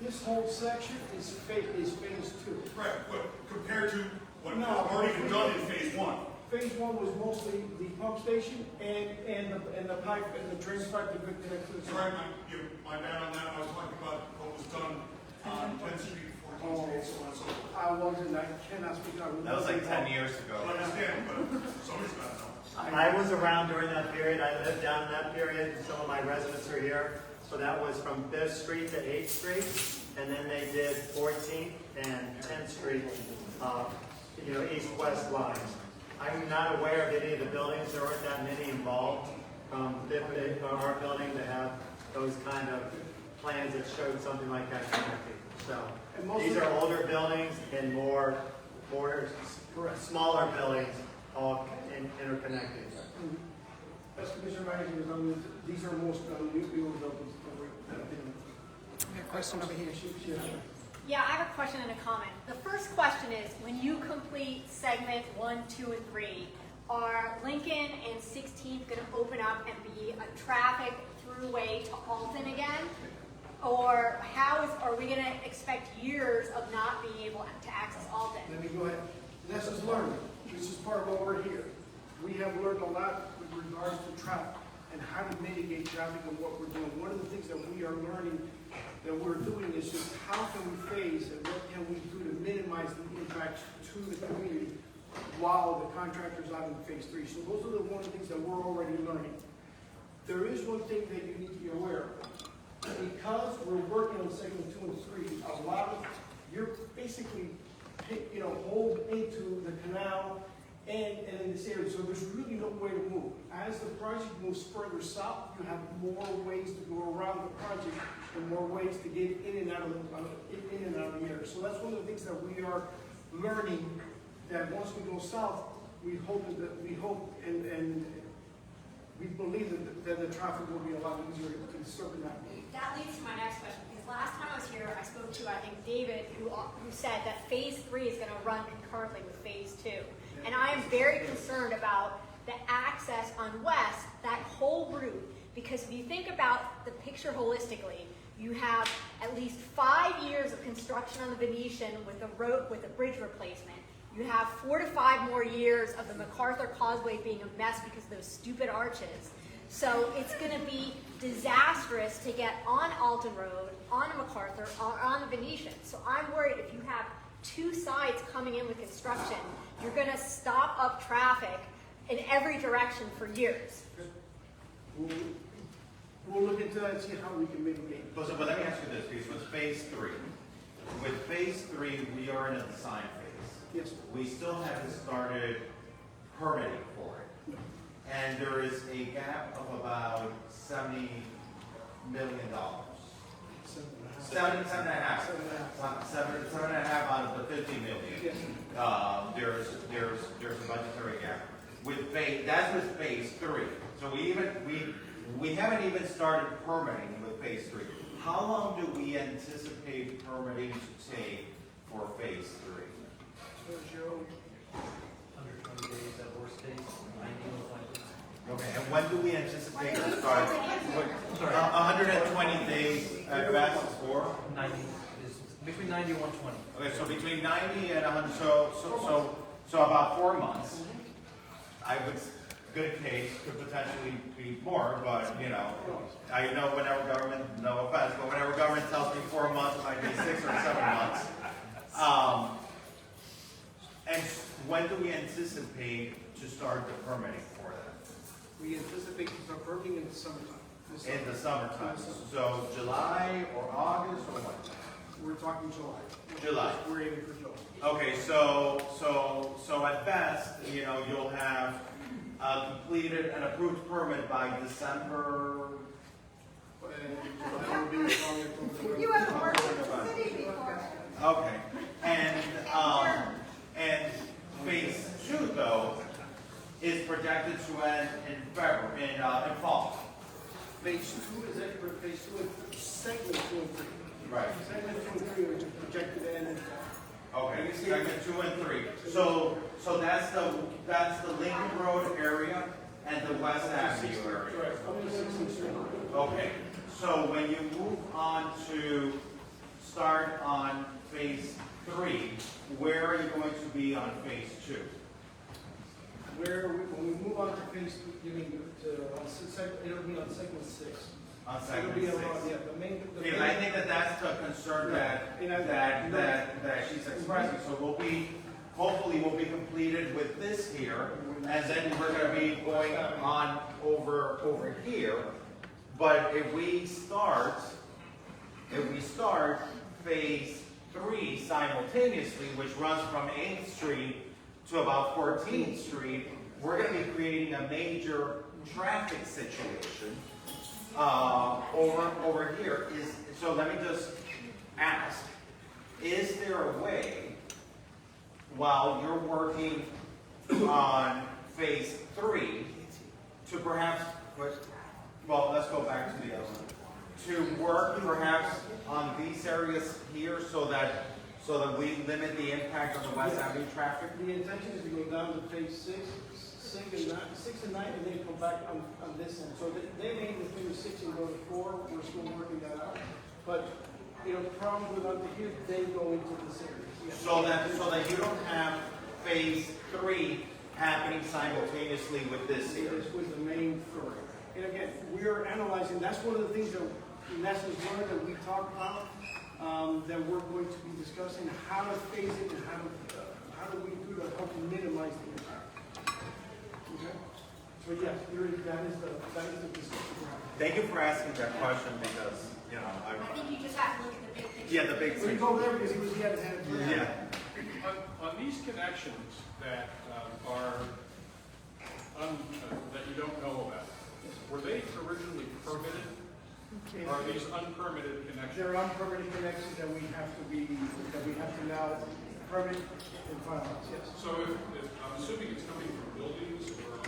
This whole section is phase 2. Right, but compared to what No, has already been done in phase 1. Phase 1 was mostly the pump station and the pipe and the drain pipe that could connect to the. Sorry, my bad on that. I was talking about what was done on 10th Street, 14th Street, so on and so forth. I wasn't, I cannot speak on. That was like 10 years ago. I understand, but somebody's got to know. I was around during that period. I lived down in that period. Some of my residents are here. So that was from 5th Street to 8th Street. And then they did 14th and 10th Street, east-west lines. I'm not aware of any of the buildings. There aren't that many involved from our building to have those kind of plans that showed something like that connected. So these are older buildings and more smaller buildings, all interconnected. As Commissioner Manager was on, these are most new buildings. Question over here. Yeah, I have a question and a comment. The first question is, when you complete segment 1, 2, and 3, are Lincoln and 16th going to open up and be a traffic throughway to Alton again? Or are we going to expect years of not being able to access Alton? Let me go ahead. Lessons learned. This is part of what we're here. We have learned a lot with regards to traffic and how to mitigate traffic and what we're doing. One of the things that we are learning that we're doing is just how can we phase and what can we do to minimize the impact to the community while the contractor's out in phase 3. So those are one of the things that we're already learning. There is one thing that you need to be aware of. Because we're working on segment 2 and 3, a lot of, you're basically, hold into the canal and in this area, so there's really no way to move. As the project moves further south, you have more ways to go around the project and more ways to get in and out of the area. So that's one of the things that we are learning, that once we go south, we hope and we believe that the traffic will be a lot easier to circumvent. That leads to my next question, because last time I was here, I spoke to, I think, David, who said that phase 3 is going to run concurrently with phase 2. And I am very concerned about the access on West, that whole route, because if you think about the picture holistically, you have at least 5 years of construction on the Venetian with a bridge replacement. You have 4 to 5 more years of the MacArthur Causeway being a mess because of those stupid arches. So it's going to be disastrous to get on Alton Road, on MacArthur, or on the Venetian. So I'm worried if you have 2 sides coming in with construction, you're going to stop up traffic in every direction for years. We'll look into that and see how we can mitigate. But let me ask you this, because with phase 3, we are in a design phase. Yes. We still haven't started permitting for it. And there is a gap of about $70 million. Seven and a half out of the 50 million. Yes. There's a budgetary gap. That's with phase 3. So we haven't even started permitting with phase 3. How long do we anticipate permitting to take for phase 3? Under 20 days at worst case, 90 most likely. Okay, and when do we anticipate to start? 120 days at best, or? 90 is between 90 and 120. Okay, so between 90 and 100, so about 4 months. I would, good case, could potentially be more, but I know whenever government, no offense, but whenever government tells me 4 months, it might be 6 or 7 months. And when do we anticipate to start the permitting for that? We anticipate to start permitting in the summertime. In the summertime. So July or August or what? We're talking July. July. We're aiming for July. Okay, so at best, you'll have completed an approved permit by December. You haven't worked in the city before. Okay, and phase 2 though is projected to end in February, in fall. Phase 2 is it for phase 2 and segment 2 and 3. Right. Segment 2 and 3 are projected to end in fall. Okay, segment 2 and 3. So that's the Lincoln Road area and the West Avenue area. Correct. Up to 16th Street. Okay, so when you move on to start on phase 3, where are you going to be on phase 2? When we move on to phase 2, you mean it'll be on segment 6. On It'll segment be 6. the main. Because I think that's the concern that she's expressing. So hopefully we'll be completed with this here, and then we're going to be going on over here. But if we start phase 3 simultaneously, which runs from 8th Street to about 14th Street, we're going to be creating a major traffic situation over here. So let me just ask, is there a way, while you're working on phase 3, to perhaps, well, let's go back to the other one, to work perhaps on these areas here so that we limit the impact on the West Avenue traffic? The intention is to go down to phase 6 and 9, and then come back on this end. So they made the phase 6 and go to 4. We're still working that out. But probably under here, they go into this area. Yeah. So that you don't have phase 3 happening simultaneously with this here. This was the main story. And again, we're analyzing, that's one of the things that, in essence, one that we talked about, that we're going to be discussing, how to phase it and how do we do help minimize the impact. Okay? So yes, that is the discussion we're having. Thank you for asking that question because, you know, I think you just have to look at the big picture. yeah, the big So he thing. go there because he had his hand. Yeah. On these connections that that you don't know about, were they originally permitted? Or are these unpermitted connections? There are unpermitted connections that we have to now permit and finalize, yes. So if I'm assuming it's coming from buildings or?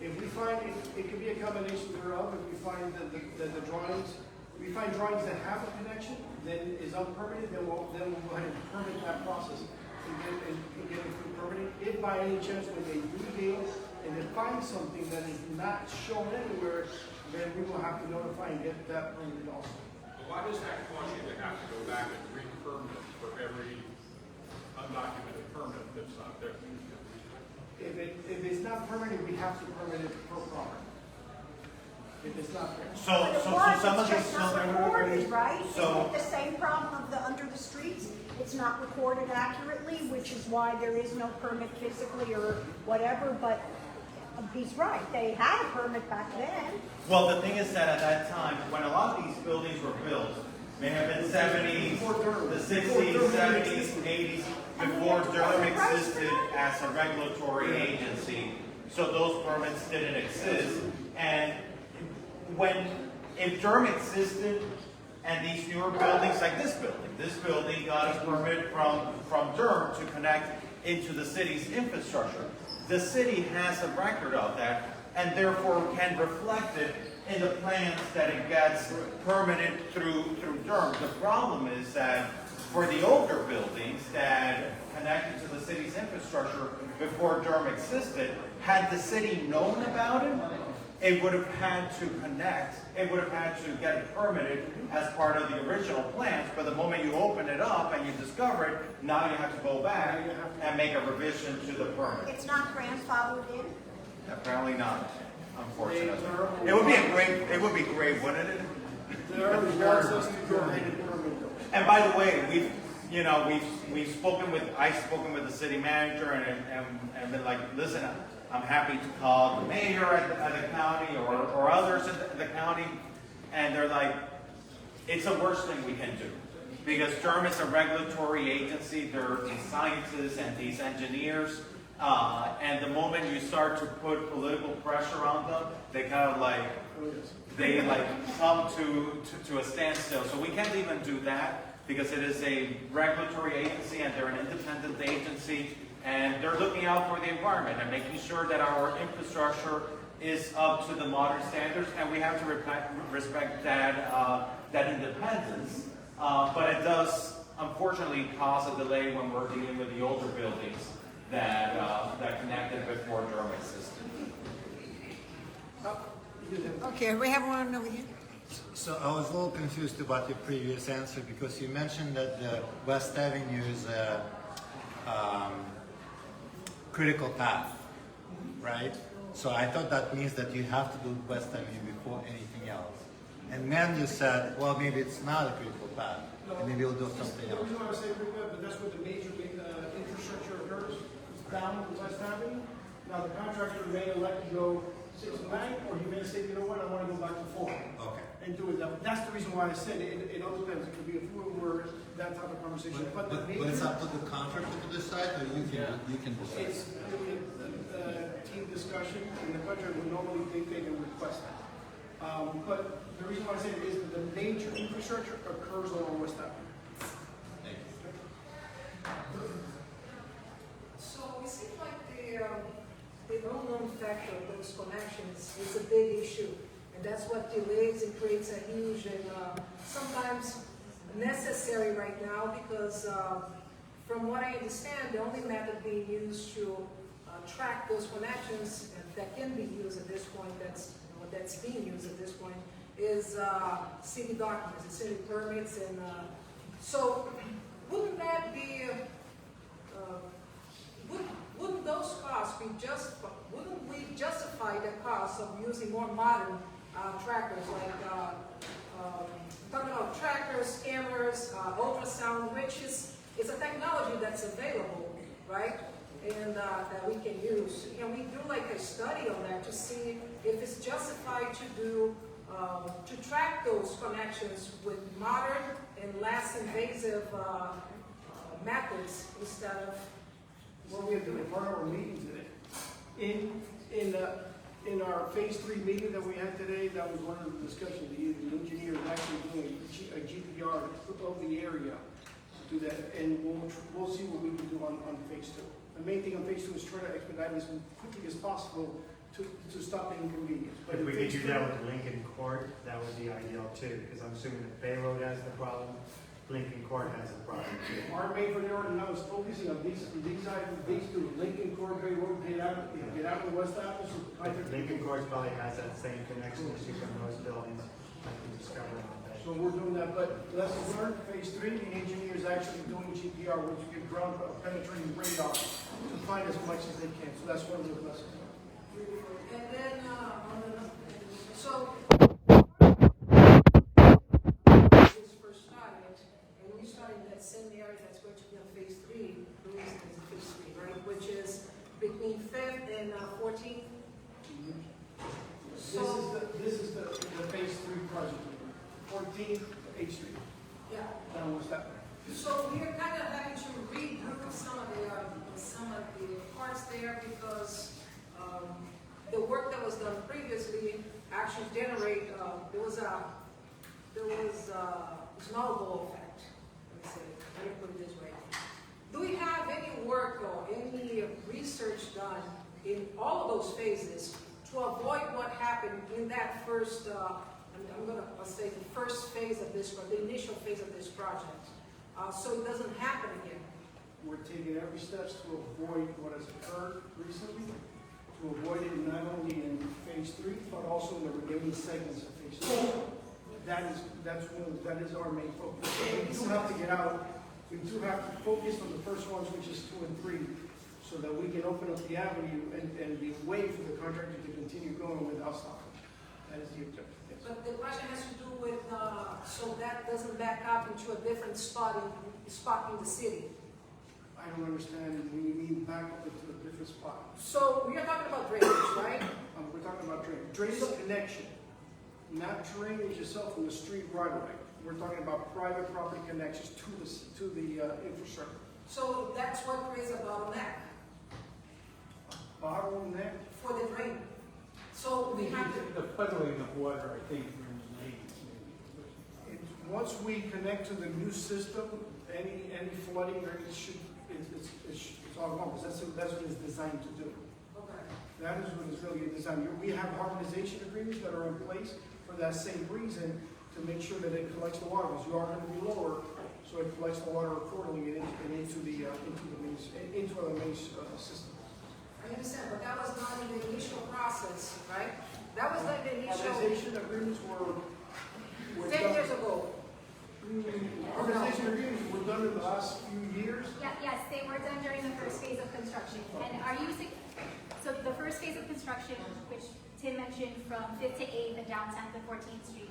If we find, it could be a combination thereof, if we find that the drawings, we find drawings that have a connection, then is unpermitted, then we'll go ahead and permit that process and get it through permitting. If by any chance when they do dig and they find something that is not shown anywhere, then we will have to notify and get that permitted also. But why does that cause you to have to go back and re-permit for every undocumented permit that's not there? If it's not permitted, we have to permit it per property. If it's not there. So some of these, recorded, right? so- Isn't it the same problem of the under the streets? It's not recorded accurately, which is why there is no permit physically or whatever, but he's right, they had a permit back then. well, the thing is that at that time, when a lot of these buildings were built, may have been 70s, the 60s, 70s, 80s, before Durham existed as a regulatory agency. So those permits didn't exist. And if Durham existed and these newer buildings, like this building got a permit from Durham to connect into the city's infrastructure. The city has a record of that and therefore can reflect it in the plans that it gets permitted through Durham. The problem is that for the older buildings that connected to the city's infrastructure before Durham existed, had the city known about it, it would have had to connect, it would have had to get it permitted as part of the original plans, but the moment you open it up and you discover it, now you have to go back and make a revision to the permit. It's not grandfathered in? Apparently not, unfortunately. It would be great, wouldn't it? And by the way, I've spoken with the city manager and been like, listen, I'm happy to call the mayor at the county or others at the county, and they're like, it's the worst thing we can do. Because Durham is a regulatory agency, there are these scientists and these engineers, and the moment you start to put political pressure on them, they kind of like, come to a standstill. So we can't even do that because it is a regulatory agency and they're an independent agency, and they're looking out for the environment and making sure that our infrastructure is up to the modern standards, and we have to respect that independence. But it does, unfortunately, cause a delay when we're dealing with the older buildings that connected before Durham existed. Okay, we have one over here. So I was a little confused about your previous answer because you mentioned that the West Avenue is a critical path, right? So I thought that means that you have to do West Avenue before anything else. And then you said, well, maybe it's not a critical path, and maybe we'll do something The else. reason why I say critical, but that's where the major infrastructure occurs, down West Avenue. Now, the contractor may elect to go 6 to 9, or he may say, you know what, I want to go back to 4. Okay. And do it that way. That's the reason why I said it all depends. It could be a few that type of conversation. But But it's up to the contractor to decide, or you can decide? It's a team discussion, and the contractor would normally dictate and request that. But the reason why I say it is that the major infrastructure occurs along West Avenue. Thank you. So it seems like the unknown factor of those connections is a big issue. And that's what delays and creates a huge and sometimes necessary right now, because from what I understand, the only method being used to track those connections that can be used at this point, that's being used at this point, is city documents and city permits. And so wouldn't that be, wouldn't those costs be wouldn't we justify the cost of using more modern trackers, like talking about trackers, scanners, ultrasound, which is a technology that's available, right? and that we can use. Can we do like a study on that to see if it's justified to do, to track those connections with modern and less invasive methods instead of What we have done in part of our meeting today. In our phase 3 meeting that we had today, that was one of the discussions. The engineer is actually doing a GPR of the area to do that, and we'll see what we can do on phase 2. The main thing on phase 2 is try to expedite as quickly as possible to stop the inconvenience. But if we could do that with Lincoln Court, that would be ideal too, because I'm assuming that Bay Road has the problem, Lincoln Court has a problem too. Our main priority now is focusing on these items, these two, Lincoln Court, Bay Road, get out of the West Ave. But Lincoln Court probably has that same connection issue from those buildings, like we discovered on Bay. So we're doing that, but lessons learned, phase 3, the engineer is actually doing GPR, which is ground penetrating radar to find as much as they can. So that's one of the lessons learned. And then, so, this first started, and we started in that same area that's going to be on phase 3, Louis is phase 3, right? Which is between 5th and 14th. This is the phase 3 project, 14th H Street. Yeah. Down West Ave. So we're kind of having to redo some of the parts there because the work that was done previously actually generate there was a snowball effect. Let me put it this way. Do we have any work or any research done in all of those phases to avoid what happened in that first? I'm going to say the first phase of this, or the initial phase of this project, so it doesn't happen again. We're taking every steps to avoid what has occurred recently, to avoid it not only in phase 3, but also in the remaining segments of phase 2. That is our main focus. We do have to get out. We do have to focus on the first ones, which is 2 and 3, so that we can open up the avenue and be a way for the contractor to continue going without stopping. That is the objective. Yes. But the question has to do with, so that doesn't back up into a different spot in the city. I don't understand when you mean back up into a different spot. So we are talking about drainage, right? We're talking about drainage. Drainage connection, not drainage itself from the street right away. We're talking about private property connections to the infrastructure. So that's what creates a bottleneck. Bottleneck? For the drain. So we have to. The puddling of water, I think, Once we connect to the new system, any flooding, it's all gone, because that's what it's designed to do. Okay. That is what it's really designed. We have harmonization agreements that are in place for that same reason, to make sure that it collects the water, because you are going to be lower, so it collects the water accordingly and into the main system. I understand, but that was not in the initial process, right? That was not the initial. Harmonization agreements were 10 years ago. Harmonization agreements were done in the last few years. Yes, they were done during the first phase of construction. And are you, so the first phase of construction, which Tim mentioned from 5th to 8th and down 10th and 14th Street,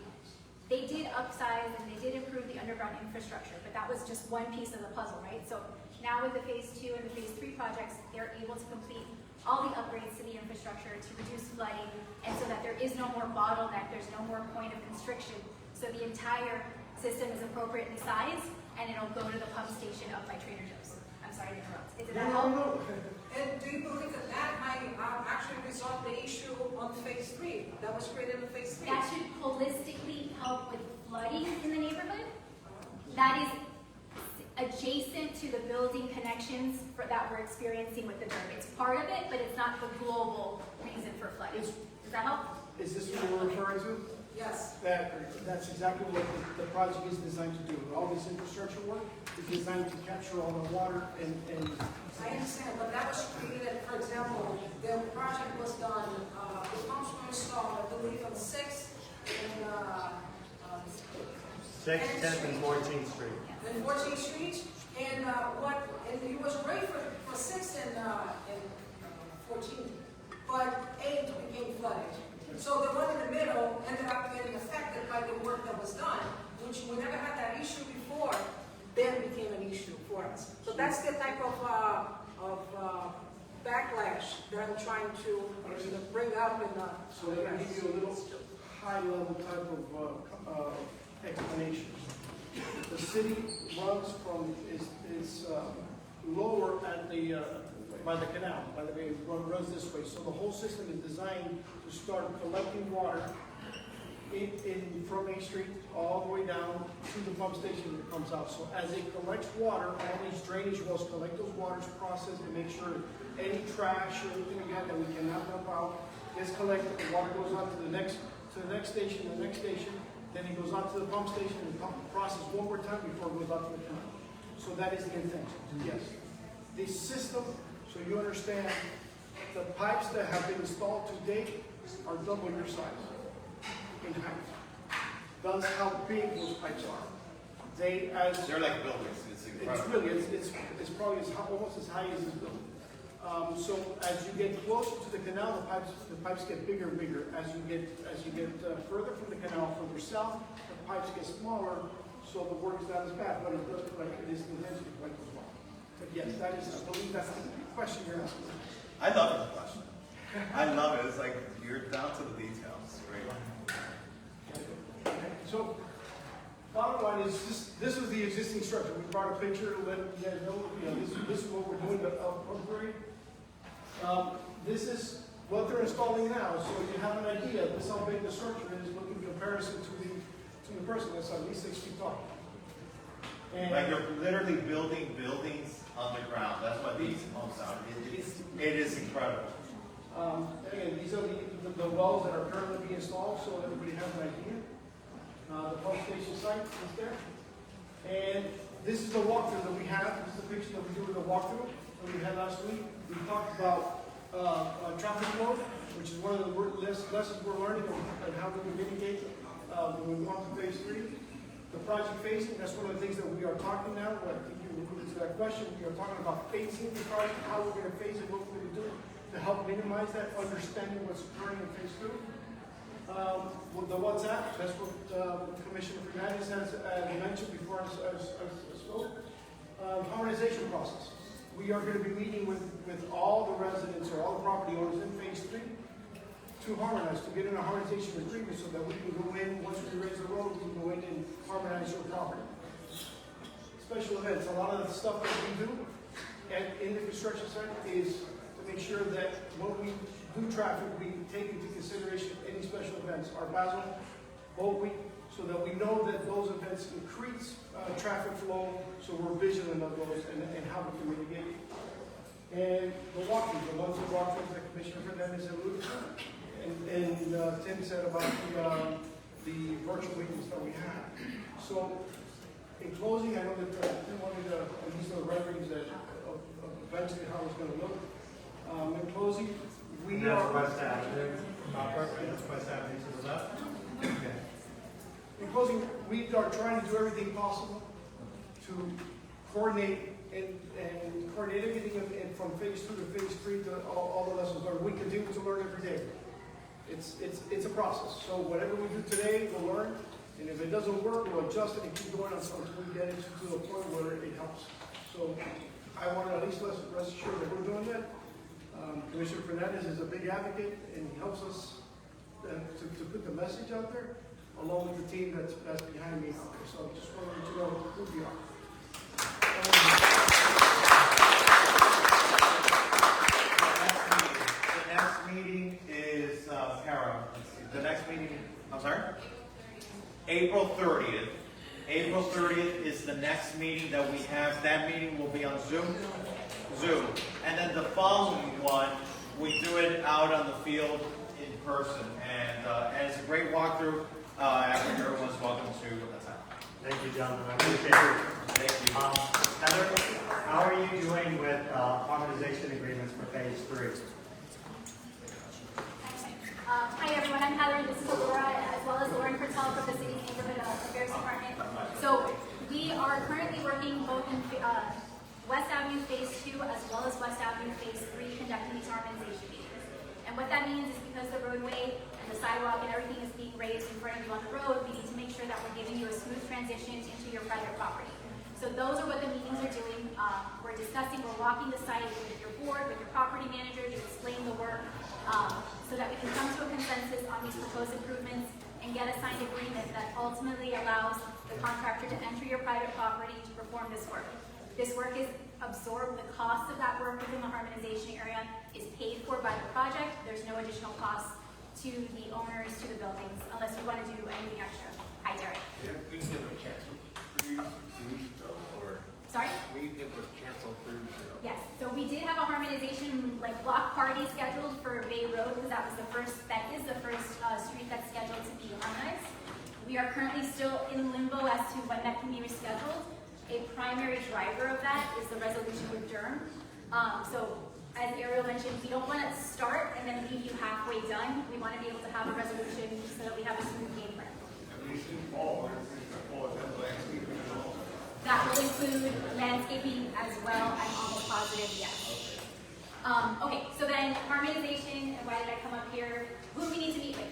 they did upsize and they did improve the underground infrastructure, but that was just one piece of the puzzle, right? So now with the phase 2 and the phase 3 projects, they're able to complete all the upgrades to the infrastructure to reduce flooding, and so that there is no more bottleneck, there's no more point of constriction. So the entire system is appropriately sized, and it'll go to the pump station up by Trader Joe's. I'm sorry to interrupt. Did that help? No. And do you believe that might actually resolve the issue on phase 3 that was created in phase 3? That should holistically help with flooding in the neighborhood. That is adjacent to the building connections that we're experiencing with the DERB. It's part of it, but it's not the global reason for flooding. Does that help? Is this what you're referring to? Yes. That's exactly what the project is designed to do. All this infrastructure work is designed to capture all the water and I understand, but that was created, for example, the project was done, the pumps were installed, I believe, on 6th and 6th, 10th, and 14th Street. And 14th Street, and it was great for 6th and 14th, but 8th became flooded. So the one in the middle ended up getting affected by the work that was done, which we never had that issue before, then became an issue for us. So that's the type of I'm trying to bring up in the. So let me give you a little high-level type of explanation. The city runs from, is lower at the, by the canal, by the way, it runs this way. So the whole system is designed to start collecting water from Main Street all the way down to the pump station that comes out. So as it collects water, all these drainage wells collect those waters, process and make sure any trash or anything again that we cannot dump out is collected. The water goes on to the next station, then it goes out to the pump station and process one more time before it goes out to the canal. So that is the intention, yes. The system, so you understand, the pipes that have been installed to date are double your size in height. That's how big those pipes are. They're like buildings. It's incredible. It's probably almost as high as this building. So as you get closer to the canal, the pipes get bigger and bigger. As you get further from the canal, further south, the pipes get smaller. So the work is not as bad, but it does look like it is intensely quite as well. But yes, I believe that's the question you're asking. I love the question. I love it. It's like you're down to the details. Great. So, bottom line is, this is the existing structure. We brought a picture to let you guys know, this is what we're doing to upgrade. This is what they're installing now, so you have an idea. This is how big the structure is, look in comparison to the person that's at least 6 feet tall. And Like you're literally building buildings underground. That's what these pumps are. It is incredible. Again, these are the wells that are currently being installed, so everybody has an idea. The pump station site is there. And this is the walkthrough that we have. This is the picture that we do with the walkthrough that we had last week. We talked about traffic flow, which is one of the lessons we're learning on how to mitigate when we go on to phase 3. The project phasing, that's one of the things that we are talking now. I think you alluded to that question. We are talking about phasing the project, how we're going to phase it, what we're going to do to help minimize that, understanding what's occurring in phase 2. With the WhatsApp, that's what Commissioner Fernandez has mentioned before I spoke. Harmonization process. We are going to be meeting with all the residents or all the property owners in phase 3 to harmonize, to get in a harmonization agreement so that we can go in, once we raise the road, we can go in and harmonize your property. Special events, a lot of the stuff that we do in the construction site is to make sure that when we do traffic, we take into consideration any special events. Our Basel Boat Week, so that we know that those events increase traffic flow, so we're vigilant of those and how we can mitigate. And the walkthroughs, the ones that walkthroughs that Commissioner Fernandez alluded to, and Tim said about the virtual meetings that we have. So, in closing, I know that Tim wanted these are the renderings that of eventually how it's going to look. In closing, we are West Avenue. West Avenue to the left. Okay. In closing, we are trying to do everything possible to coordinate and coordinate everything from phase 2 to phase 3 to all the lessons learned. We continue to learn every day. It's a process. So whatever we do today, we'll learn. And if it doesn't work, we'll adjust it and keep going until we get it to a point where it helps. So I want to at least rest assured that we're doing that. Commissioner Fernandez is a big advocate and he helps us to put the message out there, along with the team that's behind me out there. So I just want to let you know who we are. The next meeting is, Kara, the next meeting, I'm sorry? April 30th. April 30th is the next meeting that we have. That meeting will be on Zoom. And then the following one, we do it out on the field in person. And it's a great walkthrough. Everyone's welcome to attend. Thank you, gentlemen. I appreciate it. Thank you. Heather, how are you doing with harmonization agreements for phase 3? Hi everyone, I'm Heather, this is Laura, as well as Lauren Pertel from the City's Neighborhood Affairs Department. So we are currently working both in West Avenue Phase 2 as well as West Avenue Phase 3 conducting these harmonization meetings. And what that means is because the roadway and the sidewalk and everything is being raised in front of you on the road, we need to make sure that we're giving you a smooth transition into your private property. So those are what the meetings are doing. We're discussing, we're walking the site with your board, with your property manager to explain the work so that we can come to a consensus on these proposed improvements and get a signed agreement that ultimately allows the contractor to enter your private property to perform this work. This work is absorbed, the cost of that work within the harmonization area is paid for by the project. There's no additional cost to the owners, to the buildings, unless we want to do anything extra. Hi, Derek. We can give a cancel cruise though, or? Sorry? We give a cancel cruise though. Yes, so we did have a harmonization, like block party scheduled for Bay Road, because that is the first street that's scheduled to be harmonized. We are currently still in limbo as to when that can be rescheduled. A primary driver of that is the resolution with Durham. So as Ariel mentioned, we don't want to start and then leave you halfway done. We want to be able to have a resolution so that we have a smooth game plan. That will include landscaping as well. I'm almost positive, yes. Okay, so then harmonization, and why did I come up here? Who do we need to meet with?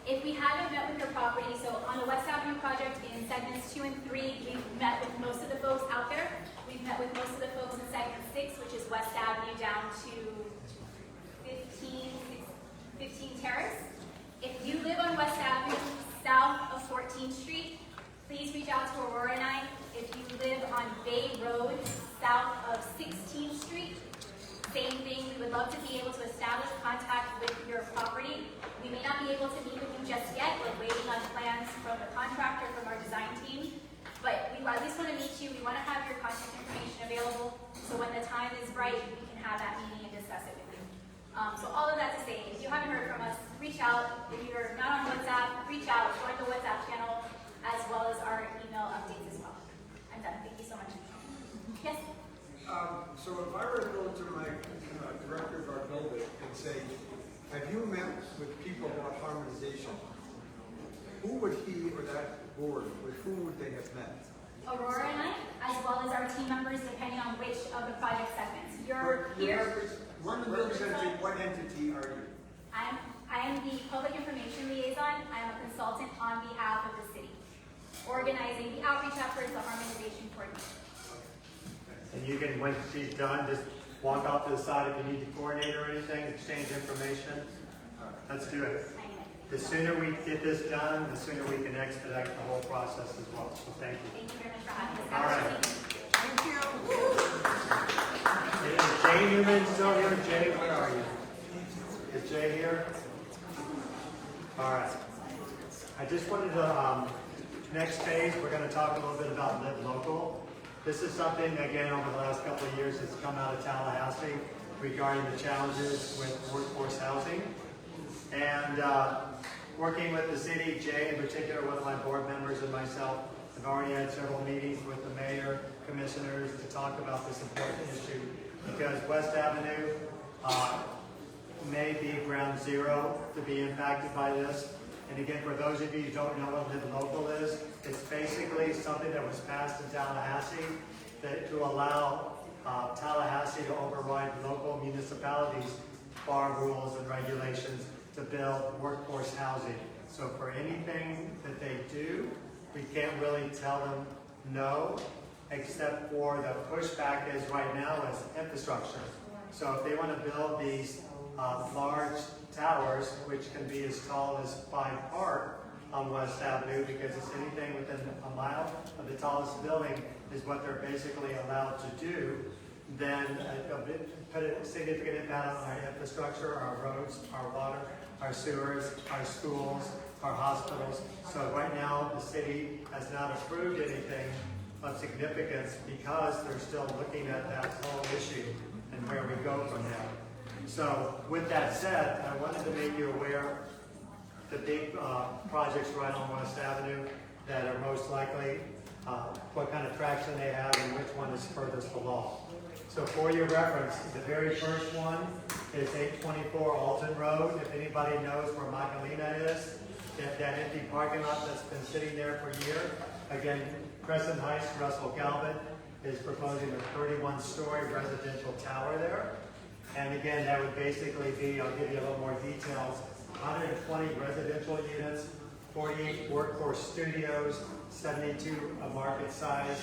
If we haven't met with your property, so on the West Avenue project in segments 2 and 3, we've met with most of the folks out there. We've met with most of the folks in segment 6, which is West Avenue down to 15 Terrace. If you live on West Avenue, south of 14th Street, please reach out to Aurora and I. If you live on Bay Road, south of 16th Street, same thing. We would love to be able to establish contact with your property. We may not be able to meet with you just yet. We're waiting on plans from the contractor, from our design team. But we at least want to meet you. We want to have your contact information available. So when the time is right, we can have that meeting and discuss it with you. So all of that to say, if you haven't heard from us, reach out. If you're not on WhatsApp, reach out. Join the WhatsApp channel, as well as our email updates as well. I'm done. Thank you so much. Yes? So if I were to go to my director of our building and say, have you met with people about harmonization? Who would he or that board, with whom would they have met? Aurora and I, as well as our team members, depending on which of the project segments. You're here. Representing what entity are you? I am the public information liaison. I'm a consultant on behalf of the city, organizing the outreach efforts, the harmonization coordination. And you can, when she's done, just walk off to the side if you need to coordinate or anything, exchange information. Let's do it. The sooner we get this done, the sooner we can expedite the whole process as well. So thank you. Thank you very much for having us. All right. Thank you. Is Jay Newman still here? Jay, where are you? Is Jay here? All right. I just wanted to, next phase, we're going to talk a little bit about Live Local. This is something, again, over the last couple of years that's come out of Tallahassee regarding the challenges with workforce housing. And working with the city, Jay in particular, one of my board members, and myself, have already had several meetings with the mayor, commissioners, to talk about this important issue. Because West Avenue may be ground zero to be impacted by this. And again, for those of you who don't know what Live Local is, it's basically something that was passed in Tallahassee to allow Tallahassee to override local municipalities' bar rules and regulations to build workforce housing. So for anything that they do, we can't really tell them no, except for the pushback is right now is infrastructure. So if they want to build these large towers, which can be as tall as 5 Park on West Avenue, because it's anything within a mile of the tallest building is what they're basically allowed to do, then put a significant impact on our infrastructure, our roads, our water, our sewers, our schools, our hospitals. So right now, the city has not approved anything of significance because they're still looking at that whole issue and where we go from there. So with that said, I wanted to make you aware the big projects right on West Avenue that are most likely, what kind of traction they have and which one is furthest along. So for your reference, the very first one is 824 Alton Road. If anybody knows where Magdalena is, that empty parking lot that's been sitting there for a year. Again, Crescent Heights, Russell Galvin is proposing a 31-story residential tower there. And again, that would basically be, I'll give you a little more details, 120 residential units, 48 workforce studios, 72 a market size,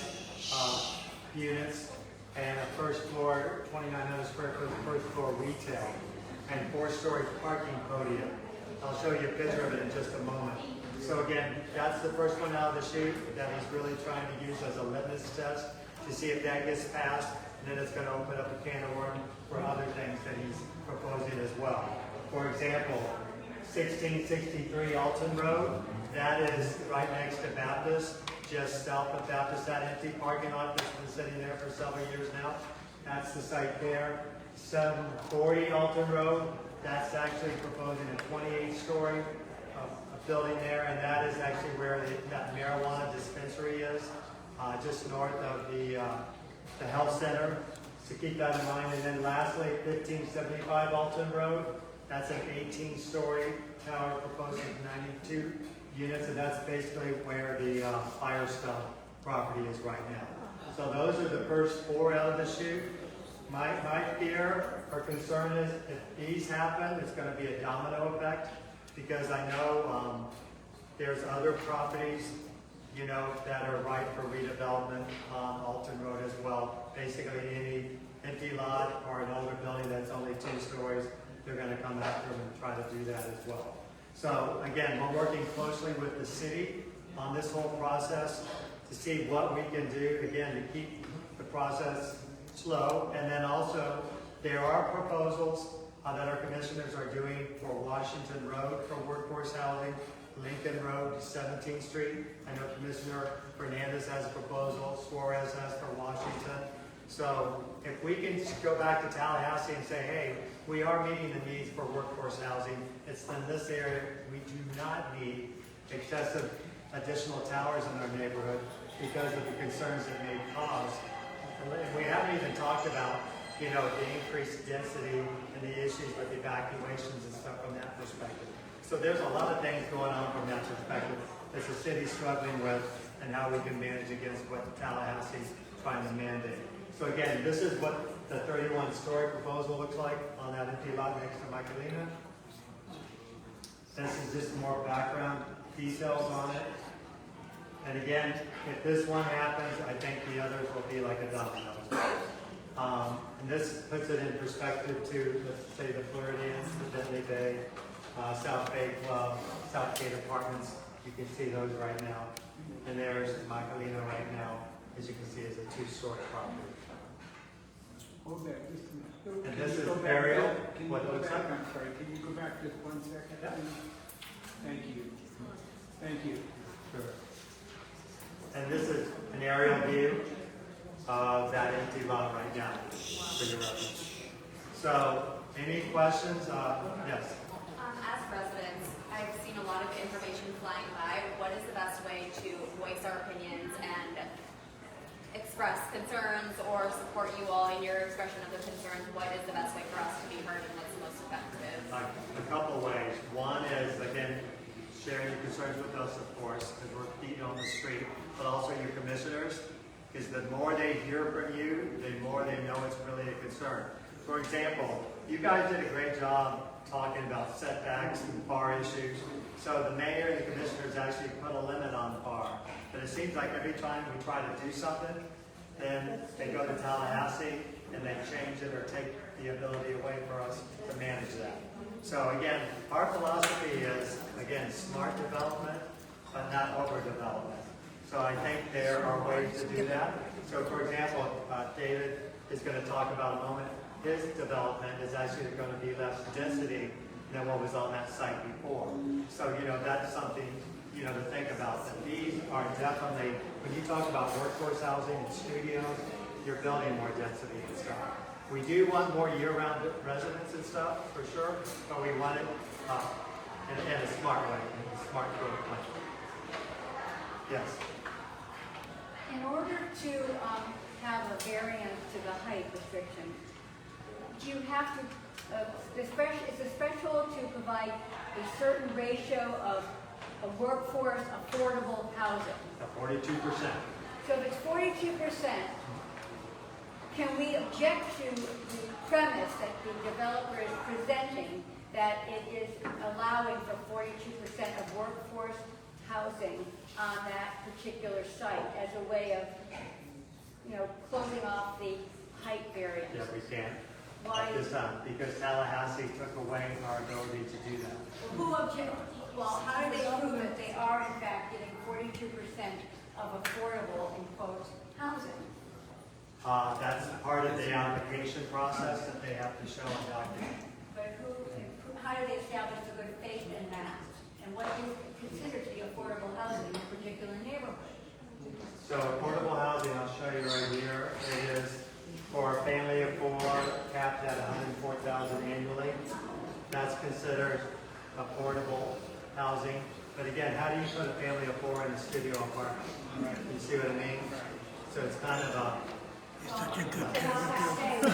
units, and a first floor, 2,900 square foot first floor retail, and 4-story parking podium. I'll show you a picture of it in just a moment. So again, that's the first one out of the chute that he's really trying to use as a litmus test to see if that gets passed, and then it's going to open up a can of worms for other things that he's proposing as well. For example, 1663 Alton Road, that is right next to Baptist, just south of Baptist, that empty parking lot that's been sitting there for several years now. That's the site there. 740 Alton Road, that's actually proposing a 28-story building there, and that is actually where that marijuana dispensary is, just north of the health center. So keep that in mind. And then lastly, 1575 Alton Road, that's an 18-story tower proposing 92 units, and that's basically where the Firestone property is right now. So those are the first 4 out of the chute. My fear or concern is if these happen, it's going to be a domino effect, because I know there's other properties, you know, that are ripe for redevelopment on Alton Road as well. Basically, any empty lot or an older building that's only 2 stories, they're going to come after them and try to do that as well. So again, we're working closely with the city on this whole process to see what we can do, again, to keep the process slow. And then also, there are proposals that our commissioners are doing for Washington Road for workforce housing, Lincoln Road to 17th Street. I know Commissioner Fernandez has a proposal, Suarez has for Washington. So if we can go back to Tallahassee and say, hey, we are meeting the needs for workforce housing, it's in this area, we do not need excessive additional towers in our neighborhood because of the concerns it may cause. And we haven't even talked about, you know, the increased density and the issues with evacuations and stuff from that perspective. So there's a lot of things going on from that perspective that the city's struggling with and how we can manage against what Tallahassee's trying to mandate. So again, this is what the 31-story proposal looks like on that empty lot next to Michaelina. This is just more background details on it. And again, if this one happens, I think the others will be like a domino. And this puts it in perspective to, let's say, the Floridians, the Bentley Bay, South Bay Club, Southgate Apartments. You can see those right now. And there's Michaelina right now, as you can see, is a 2-story property. Hold that just a minute. And this is aerial, what it looks like. I'm sorry, can you go back just 1 second? Yeah. Thank you. Thank you. Sure. And this is an aerial view of that empty lot right now for your reference. So, any questions? Yes. As residents, I've seen a lot of information flying by. What is the best way to voice our opinions and express concerns or support you all in your expression of the concerns? What is the best way for us to be heard and what's the most effective? A couple ways. One is, again, sharing your concerns with us, of course, because we're feet on the street, but also your commissioners, because the more they hear from you, the more they know it's really a concern. For example, you guys did a great job talking about setbacks and FAR issues. So the mayor and the commissioners actually put a limit on the FAR. But it seems like every time we try to do something, then they go to Tallahassee and they change it or take the ability away for us to manage that. So again, our philosophy is, again, smart development, but not overdevelopment. So I think there are ways to do that. So for example, David is going to talk about in a moment, his development is actually going to be less density than what was on that site before. So, you know, that's something, you know, to think about. That these are definitely, when you talk about workforce housing and studios, you're building more density and stuff. We do want more year-round residents and stuff, for sure, but we want it in a smart way, in a smart growth plan. Yes? In order to have a variance to the height restriction, you have to, it's a threshold to provide a certain ratio of workforce affordable housing. 42%. So if it's 42%, can we object to the premise that the developer is presenting that it is allowing for 42% of workforce housing on that particular site as a way of closing off the height variant? Yeah, we can't. Why? At this time, because Tallahassee took away our ability to do that. Who object? Well, how do they prove that they are in fact getting 42% of affordable, in quotes, housing? That's part of the application process that they have to show and document. But how do they establish a good faith in that? And what do you consider to be affordable housing in a particular neighborhood? So affordable housing, I'll show you right here. It is for a family of 4, capped at $104,000 annually. That's considered affordable housing. But again, how do you put a family of 4 in a studio apartment? You see what I mean? So it's kind of a... Such a good character.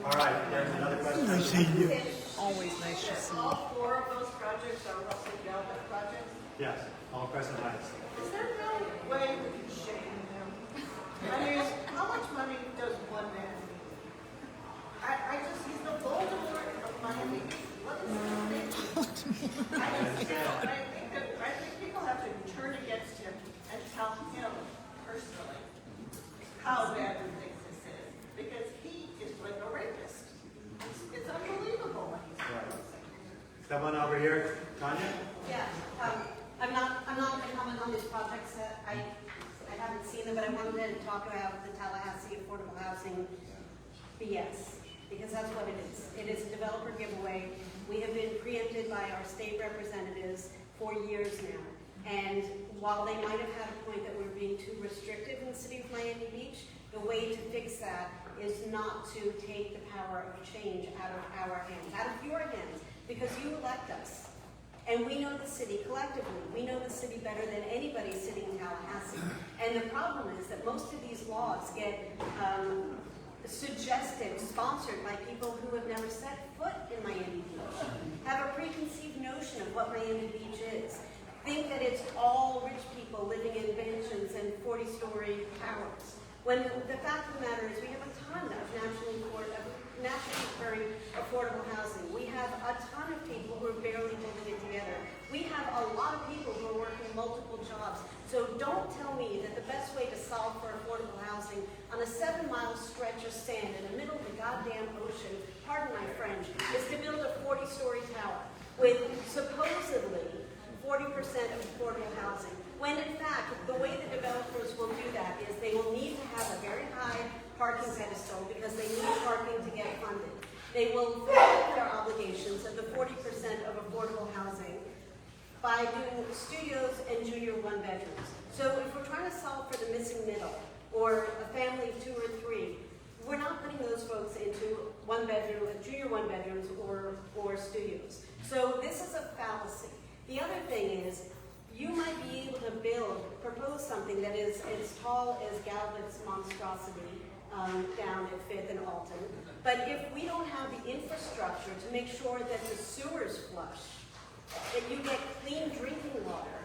All right, there's another question. Nice seeing you. Always nice to see you. All 4 of those projects are Russell Galvin projects? Yes, all Crescent Heights. Is there no way we can shame him? I mean, how much money does one man need? He's the Voldemort of Miami. What is his name? I think people have to turn against him and tell him personally how bad we think this is. Because he is like a rapist. It's unbelievable what he's doing. Someone over here, Tanya? Yeah, I'm not going to comment on these projects. I haven't seen them, but I wanted to talk about the Tallahassee affordable housing BS, because that's what it is. It is a developer giveaway. We have been preempted by our state representatives for years now. And while they might have had a point that we're being too restrictive in the city of Miami Beach, the way to fix that is not to take the power of change out of our hands, out of your hands, because you elect us. And we know the city collectively. We know the city better than anybody sitting in Tallahassee. And the problem is that most of these laws get suggested, sponsored by people who have never set foot in Miami Beach, have a preconceived notion of what Miami Beach is, think that it's all rich people living in mansions and 40-story towers. When the fact of the matter is we have a ton of nationally occurring affordable housing. We have a ton of people who are barely holding it together. We have a lot of people who are working multiple jobs. So don't tell me that the best way to solve for affordable housing on a 7-mile stretch of sand in the middle of the goddamn ocean, pardon my French, is to build a 40-story tower with supposedly 40% of affordable housing. When in fact, the way the developers will do that is they will need to have a very high parking pedestal because they need parking to get funded. They will fulfill their obligations of the 40% of affordable housing by doing studios and junior 1-bedrooms. So if we're trying to solve for the missing middle, or a family of 2 or 3, we're not putting those folks into 1-bedroom, junior 1-bedrooms, or studios. So this is a fallacy. The other thing is, you might be able to propose something that is as tall as Galvin's monstrosity down at 5th and Alton. But if we don't have the infrastructure to make sure that the sewers flush, that you get clean drinking water,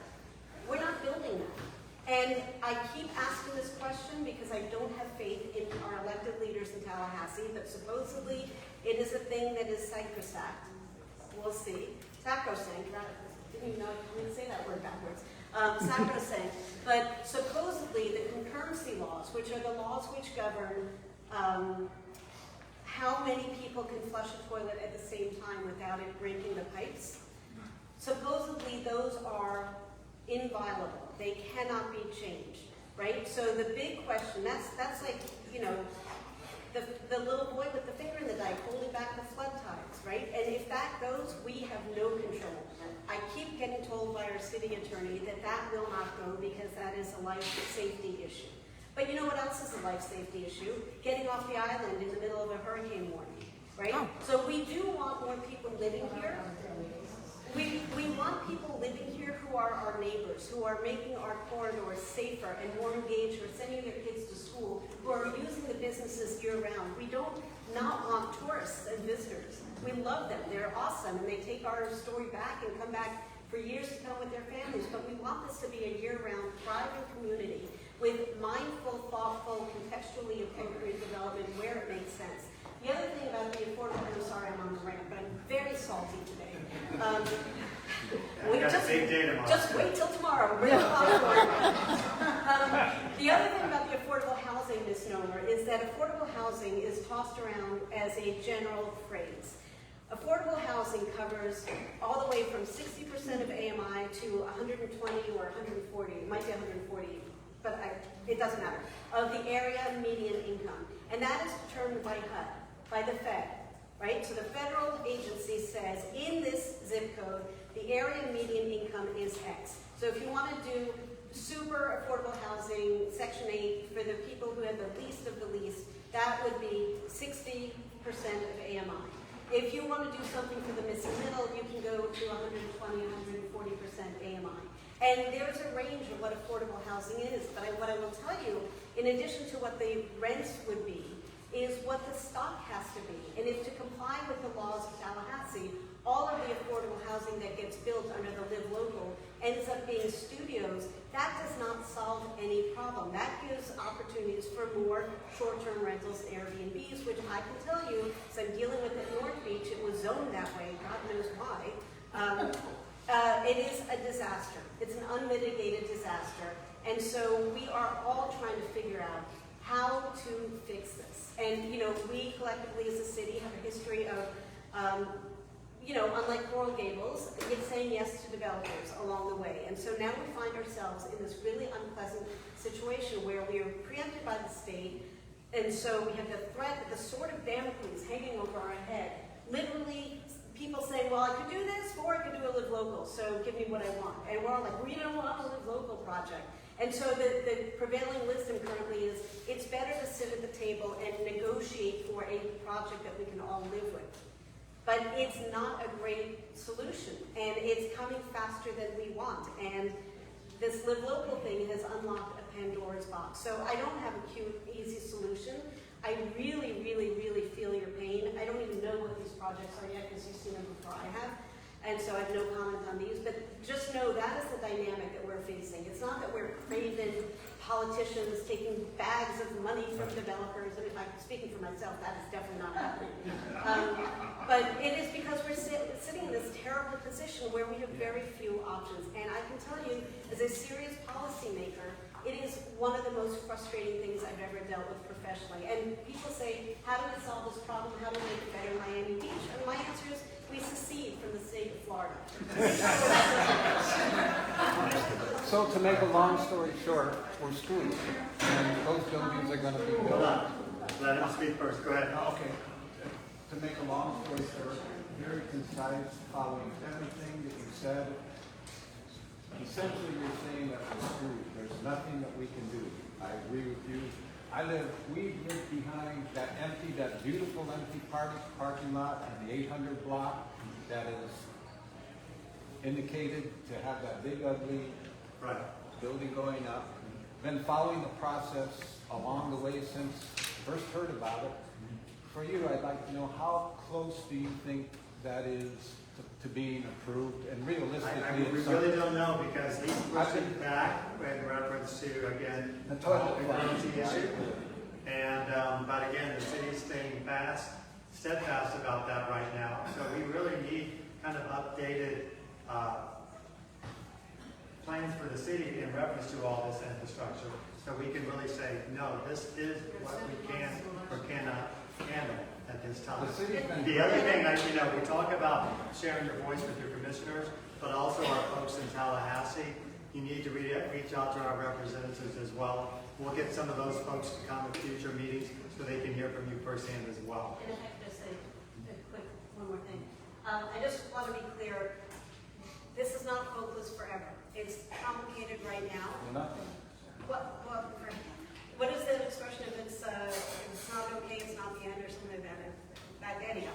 we're not building that. And I keep asking this question because I don't have faith in our elected leaders in Tallahassee, but supposedly it is a thing that is sacrosanct. We'll see. Sacrosanct, didn't even know I couldn't say that word backwards. Sacrosanct. But supposedly the concurrency laws, which are the laws which govern how many people can flush a toilet at the same time without it breaking the pipes, supposedly those are inviolable. They cannot be changed, right? So the big question, that's like, you know, the little boy with the finger in the dike holding back the flood tides, right? And if that goes, we have no control. I keep getting told by our city attorney that that will not go because that is a life safety issue. But you know what else is a life safety issue? Getting off the island in the middle of a hurricane warning, right? So we do want more people living here. We want people living here who are our neighbors, who are making our corridors safer and more engaged, who are sending their kids to school, who are using the businesses year-round. We don't not want tourists and visitors. We love them. They're awesome, and they take our story back and come back for years to come with their families. But we want this to be a year-round, thriving community with mindful, thoughtful, contextually appropriate development where it makes sense. The other thing about the affordable, I'm sorry I'm on the rant, but I'm very salty today. We got a big day tomorrow. Just wait till tomorrow. Bring the popcorn. The other thing about the affordable housing misnomer is that affordable housing is tossed around as a general phrase. Affordable housing covers all the way from 60% of AMI to 120 or 140, it might be 140, but it doesn't matter, of the area median income. And that is determined by HUD, by the Fed, right? So the federal agency says in this zip code, the area median income is X. So if you want to do super affordable housing, Section 8, for the people who have the least of the least, that would be 60% of AMI. If you want to do something for the missing middle, you can go to 120, 140% AMI. And there's a range of what affordable housing is, but what I will tell you, in addition to what the rents would be, is what the stock has to be. And if to comply with the laws of Tallahassee, all of the affordable housing that gets built under the Live Local ends up being studios, that does not solve any problem. That gives opportunities for more short-term rentals and Airbnbs, which I can tell you, because I'm dealing with it in North Beach, it was zoned that way, God knows why. It is a disaster. It's an unmitigated disaster. And so we are all trying to figure out how to fix this. And, you know, we collectively as a city have a history of, you know, unlike Coral Gables, it's saying yes to developers along the way. And so now we find ourselves in this really unpleasant situation where we are preempted by the state, and so we have the threat, the sword of Damocles hanging over our head. Literally, people saying, well, I could do this, or I could do a Live Local, so give me what I want. And we're all like, we don't want a Live Local project. And so the prevailing wisdom currently is, it's better to sit at the table and negotiate for a project that we can all live with. But it's not a great solution, and it's coming faster than we want. And this Live Local thing has unlocked a Pandora's box. So I don't have a cute, easy solution. I really, really, really feel your pain. I don't even know what these projects are yet, because you've seen them before I have. And so I have no comment on these, but just know that is the dynamic that we're facing. It's not that we're craven politicians taking bags of money from developers, and if I'm speaking for myself, that is definitely not happening. But it is because we're sitting in this terrible position where we have very few options. And I can tell you, as a serious policymaker, it is one of the most frustrating things I've ever dealt with professionally. And people say, how do we solve this problem? How do we make it better in Miami Beach? And my answer is, we secede from the state of Florida. So to make a long story short, we're screwed. And those buildings are going to be built. Hold on. Let him speak first. Go ahead. Okay. To make a long story short, very concise, following everything that you said. Essentially, you're saying that we're screwed. There's nothing that we can do. I agree with you. We live behind that beautiful empty parking lot in the 800 block that is indicated to have that big ugly building going up. Been following the process along the way since first heard about it. For you, I'd like to know, how close do you think that is to being approved? And realistically, we really don't know, because he's pushing back in reference to, again, the currency issue. And, but again, the city is staying steadfast about that right now. So we really need kind of updated plans for the city in reference to all this infrastructure. So we can really say, no, this is what we can or cannot handle at this time. The other thing, we talk about sharing your voice with your commissioners, but also our folks in Tallahassee. You need to reach out to our representatives as well. We'll get some of those folks to come to future meetings so they can hear from you firsthand as well. And if I could just say one more thing. I just want to be clear, this is not hopeless forever. It's complicated right now. What is the expression if it's not okay, it's not the end, or something like that? Anyhow.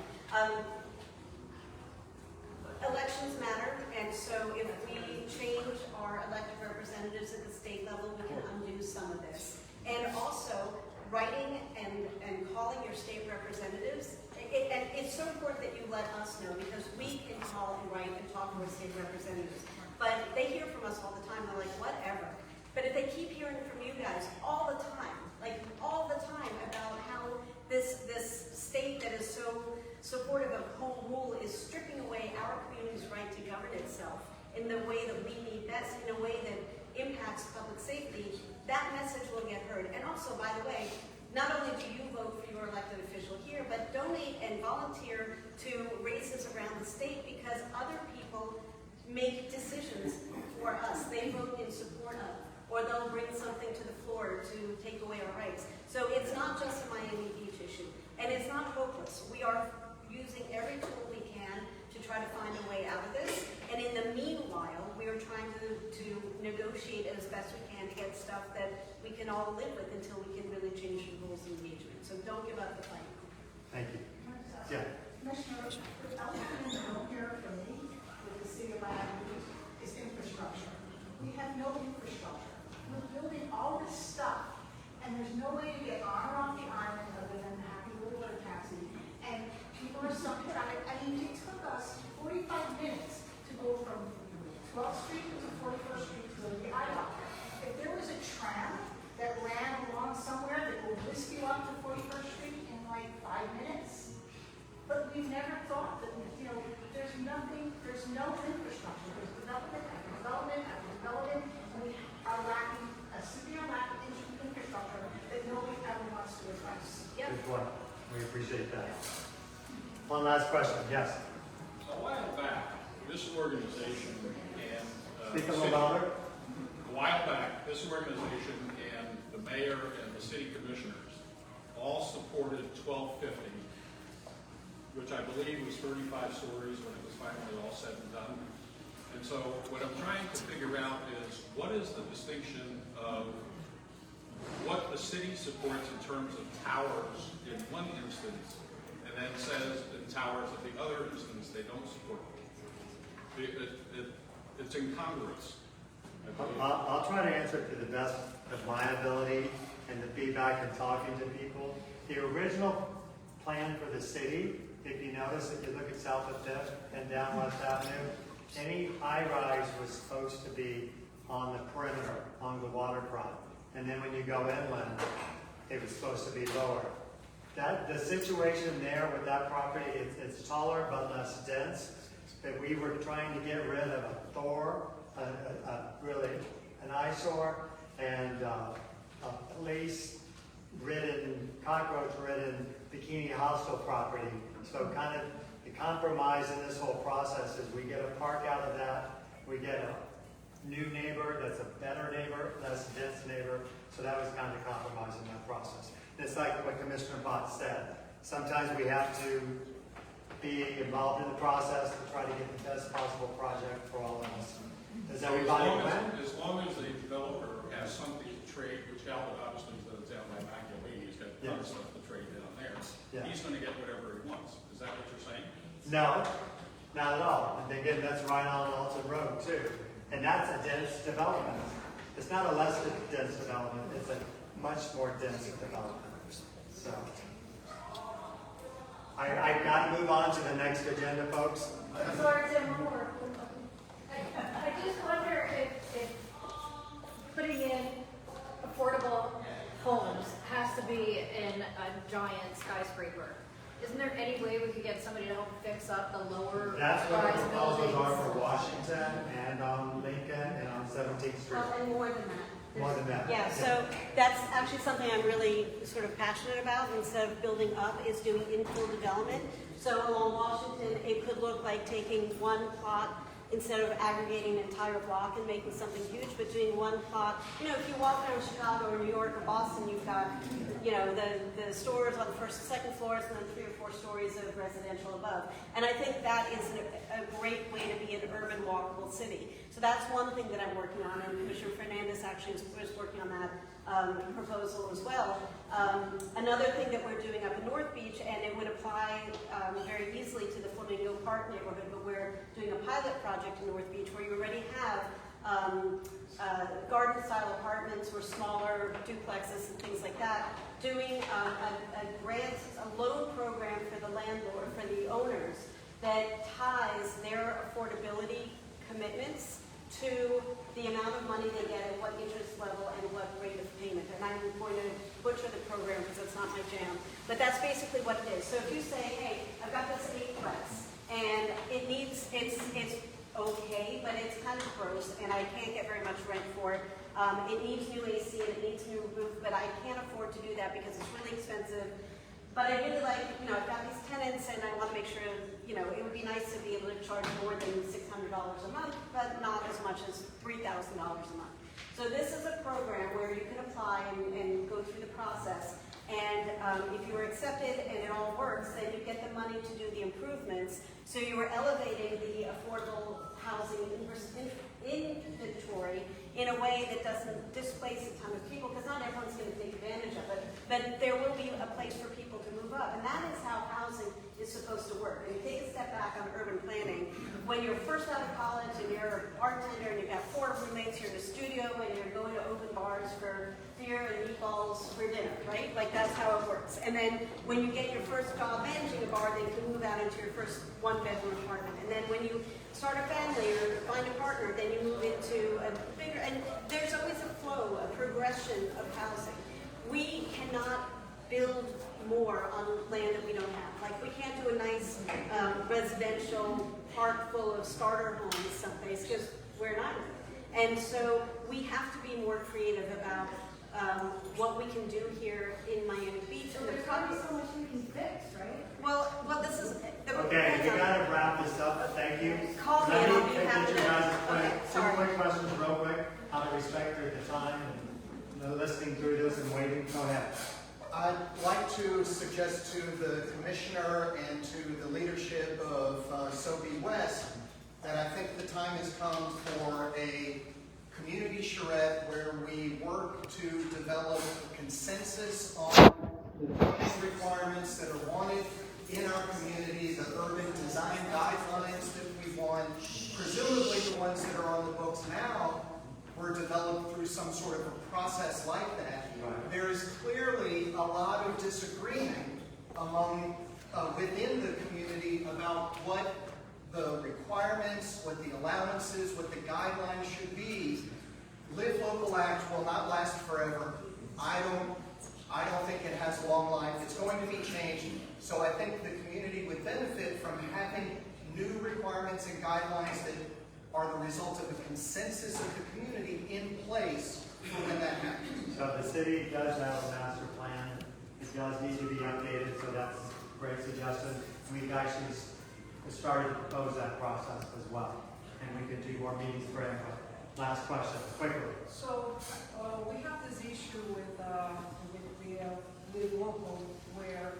Elections matter, and so if we change our elected representatives at the state level, we can undo some of this. And also, writing and calling your state representatives, and it's so important that you let us know, because we can call and write and talk to our state representatives. But they hear from us all the time, they're like, whatever. But if they keep hearing from you guys all the time, like all the time, about how this state that is so supportive of home rule is stripping away our community's right to govern itself in the way that we need best, in a way that impacts public safety, that message will get heard. And also, by the way, not only do you vote for your elected official here, but donate and volunteer to races around the state, because other people make decisions for us. They vote in support of, or they'll bring something to the floor to take away our rights. So it's not just a Miami Beach issue, and it's not hopeless. We are using every tool we can to try to find a way out of this. And in the meanwhile, we are trying to negotiate as best we can to get stuff that we can all live with until we can really change the rules of engagement. So don't give up the fight. Thank you. Yeah. Commissioner, the elephant in the room here for me with the city of Miami is infrastructure. We have no infrastructure. We're building all this stuff, and there's no way to get on or off the island other than having a little bit of taxi. And people are stuck in traffic. I mean, it took us 45 minutes to go from 12th Street to 41st Street to the island. If there was a tram that ran along somewhere that would whisk you up to 41st Street in like 5 minutes, but we never thought that, you know, there's nothing, there's no infrastructure. There's development after development after development, and we are lacking a severe lack of infrastructure that nobody ever wants to address. Good point. We appreciate that. One last question. Yes. A while back, this organization and Speak a little louder. a while back, this organization and the mayor and the city commissioners all supported 1250, which I believe was 35 stories when it was finally all said and done. And so what I'm trying to figure out is, what is the distinction of what the city supports in terms of towers in one instance, and then says in towers of the other instance they don't support? It's incongruous. I'll try to answer it to the best of my ability and the feedback and talking to people. The original plan for the city, if you notice, if you look at South of 5th and down West Avenue, any high-rise was supposed to be on the perimeter, on the waterfront. And then when you go inland, it was supposed to be lower. The situation there with that property, it's taller but less dense. But we were trying to get rid of really an eyesore and a police-ridden, cockroach-ridden, bikini hostel property. So kind of the compromise in this whole process is we get a park out of that, we get a new neighbor that's a better neighbor, less dense neighbor. So that was kind of compromise in that process. And it's like what Commissioner Bott said. Sometimes we have to be involved in the process to try to get the best possible project for all of us. Does everybody win? As long as the developer has something to trade, which Alton obviously does down by Immaculate, he's got tons of stuff to trade down there. Yeah. He's going to get whatever he wants. Is that what you're saying? No, not at all. And again, that's right on Alton Road too. And that's a dense development. It's not a less dense development, it's a much more dense development. So, I've got to move on to the next agenda, folks. Sorry, Tim, one more. I just wonder if putting in affordable homes has to be in a giant skyscraper. Isn't there any way we could get somebody to help fix up the lower That's what the rise proposals buildings? are for Washington and on Lincoln and on 17th Street. And more than that. More than that. Yeah, so that's actually something I'm really sort of passionate about. Instead of building up, is doing infill development. So along Washington, it could look like taking one plot instead of aggregating an entire block and making something huge, but doing one plot. You know, if you walk around Chicago or New York or Boston, you've got, you know, the stores on the first and second floors and then 3 or 4 stories of residential above. And I think that is a great way to be an urban walkable city. So that's one thing that I'm working on, and Commissioner Fernandez actually was working on that proposal as well. Another thing that we're doing up in North Beach, and it would apply very easily to the Flamingo Park neighborhood, but we're doing a pilot project in North Beach where you already have garden-style apartments or smaller duplexes and things like that, doing a grant, a loan program for the landlord, for the owners, that ties their affordability commitments to the amount of money they get and what interest level and what rate of payment. And I'm going to butcher the program because it's not my jam. But that's basically what it is. So if you say, hey, I've got this 8plex and it needs, it's okay, but it's kind of gross, and I can't get very much rent for it. It needs new AC and it needs new roof, but I can't afford to do that because it's really expensive. But I really like, I've got these tenants and I want to make sure, it would be nice to be able to charge more than $600 a month, but not as much as $3,000 a month. So this is a program where you can apply and go through the process. And if you are accepted and it all works, then you get the money to do the improvements. So you are elevating the affordable housing inventory in a way that doesn't displace a ton of people, because not everyone's going to take advantage of it. But there will be a place for people to move up. And that is how housing is supposed to work. And you take a step back on urban planning. When you're first out of college and you're a bartender and you've got 4 roommates, you're in a studio and you're going to open bars for beer and meatballs for dinner, right? Like that's how it works. And then when you get your first job managing a bar, then you can move out into your first 1-bedroom apartment. And then when you start a family or find a partner, then you move into a bigger, and there's always a flow, a progression of housing. We cannot build more on land that we don't have. Like we can't do a nice residential park full of starter homes someplace because we're not. And so we have to be more creative about what we can do here in Miami Beach. And there's probably so much we can fix, right? Well, this is. Okay, we gotta wrap this up. Thank you. Call me Let and me I'll be get happy you to. guys Okay, two quick questions real quick. Out of respect for the time and listening through this and waiting. Go ahead. I'd like to suggest to the commissioner and to the leadership of SoBe West that I think the time has come for a community charrette where we work to develop a consensus on the zoning requirements that are wanted in our community, the urban design guidelines that we want. Presumably the ones that are on the books now were developed through some sort of a process like that. There is clearly a lot of disagreement among within the community about what the requirements, what the allowances, what the guidelines should be. Live Local Act will not last forever. I don't think it has a long life. It's going to be changed. So I think the community would benefit from having new requirements and guidelines that are the result of a consensus of the community in place when that happens. So the city does have a master plan. It does need to be updated, so that's a great suggestion. We've actually started to propose that process as well. And we could do more meetings for input. Last question, quickly. So we have this issue with the Live Local, where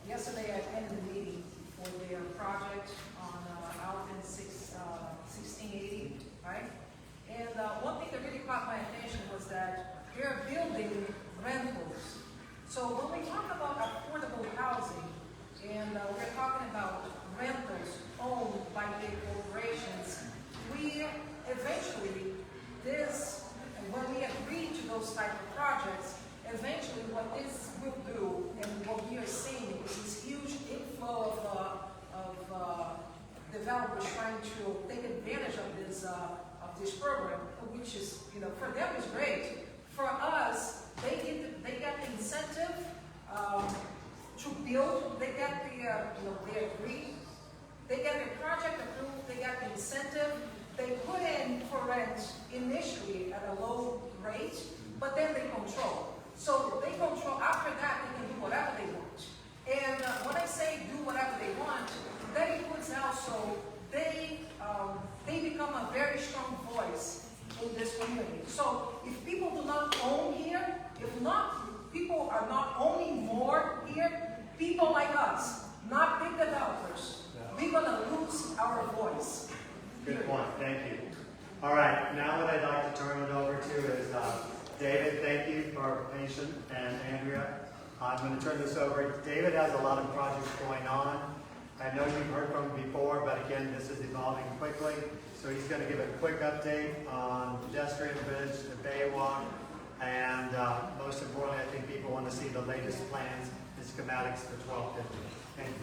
yesterday I attended the meeting for their project on Alton 1680, right? And one thing that really caught my attention was that they're building rentals. So when we talk about affordable housing, and we're talking about rentals owned by big corporations, we eventually, when we agree to those type of projects, eventually what this will do, and what we are seeing, is this huge inflow of developers trying to take advantage of this program, which is, for them is great. For us, they get the incentive to build. They get they agree. They get their project approved. They get the incentive. They put in for rent initially at a low rate, but then they control. So they control. After that, they can do whatever they want. And when I say do whatever they want, that includes also they become a very strong voice in this community. So if people do not own here, people are not owning more here, people like us, not big developers, we're going to lose our voice. Good point, thank you. All right, now what I'd like to turn it over to is David. Thank you for your patience, and Andrea. I'm going to turn this over. David has a lot of projects going on. I know you've heard from him before, but again, this is evolving quickly. So he's going to give a quick update on the pedestrian bridge, the Bay Walk, and most importantly, I think people want to see the latest plans and schematics for 1250. Thank you.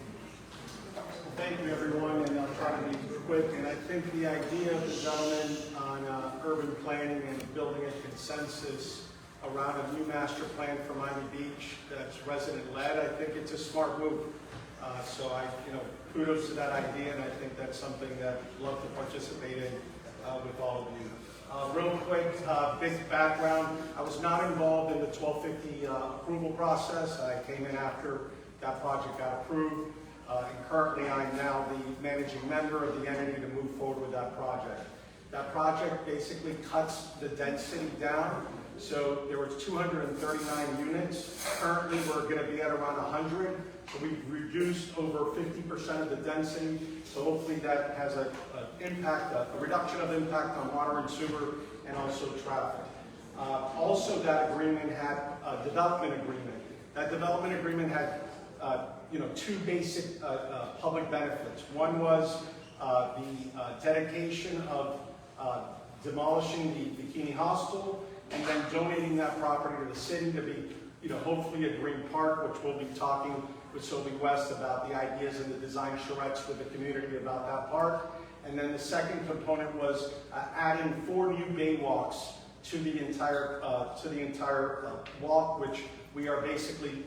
Thank you, everyone, and I'll try to be quick. And I think the idea of the gentleman on urban planning and building a consensus around a new master plan for Miami Beach that's resident-led, I think it's a smart move. So I, kudos to that idea, and I think that's something that I'd love to participate in with all of you. Real quick, big background. I was not involved in the 1250 approval process. I came in after that project got approved. And currently I'm now the managing member of the entity to move forward with that project. That project basically cuts the density down. So there was 239 units. Currently we're going to be at around 100. So we've reduced over 50% of the density. So hopefully that has a reduction of impact on water and sewer and also traffic. Also that agreement had a development agreement. That development agreement had two basic public benefits. One was the dedication of demolishing the Bikini Hostel and then donating that property to the city to be, hopefully a green park, which we'll be talking with SoBe West about the ideas and the design charrettes with the community about that park. And then the second component was adding 4 new bay walks to the entire walk, which we are basically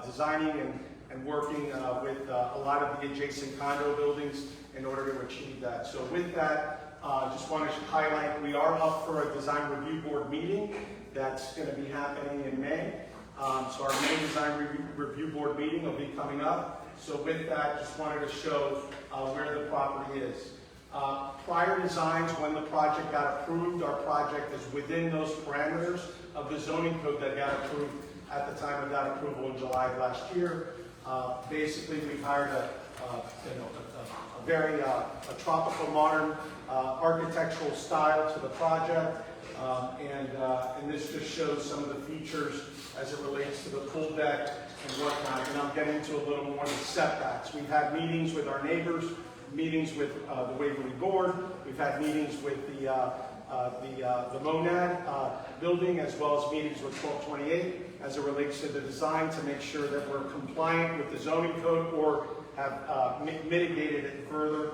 designing and working with a lot of the adjacent condo buildings in order to achieve that. So with that, just want to highlight we are up for a design review board meeting that's going to be happening in May. So our May design review board meeting will be coming up. So with that, just wanted to show where the property is. Prior designs, when the project got approved, our project is within those parameters of the zoning code that got approved at the time of that approval in July of last year. Basically, we've hired a very tropical modern architectural style to the project, and this just shows some of the features as it relates to the pool deck and whatnot. And I'll get into a little more of the setbacks. We've had meetings with our neighbors, meetings with the Waverly Board. We've had meetings with the Monad building, as well as meetings with 1228 as it relates to the design to make sure that we're compliant with the zoning code or have mitigated it further.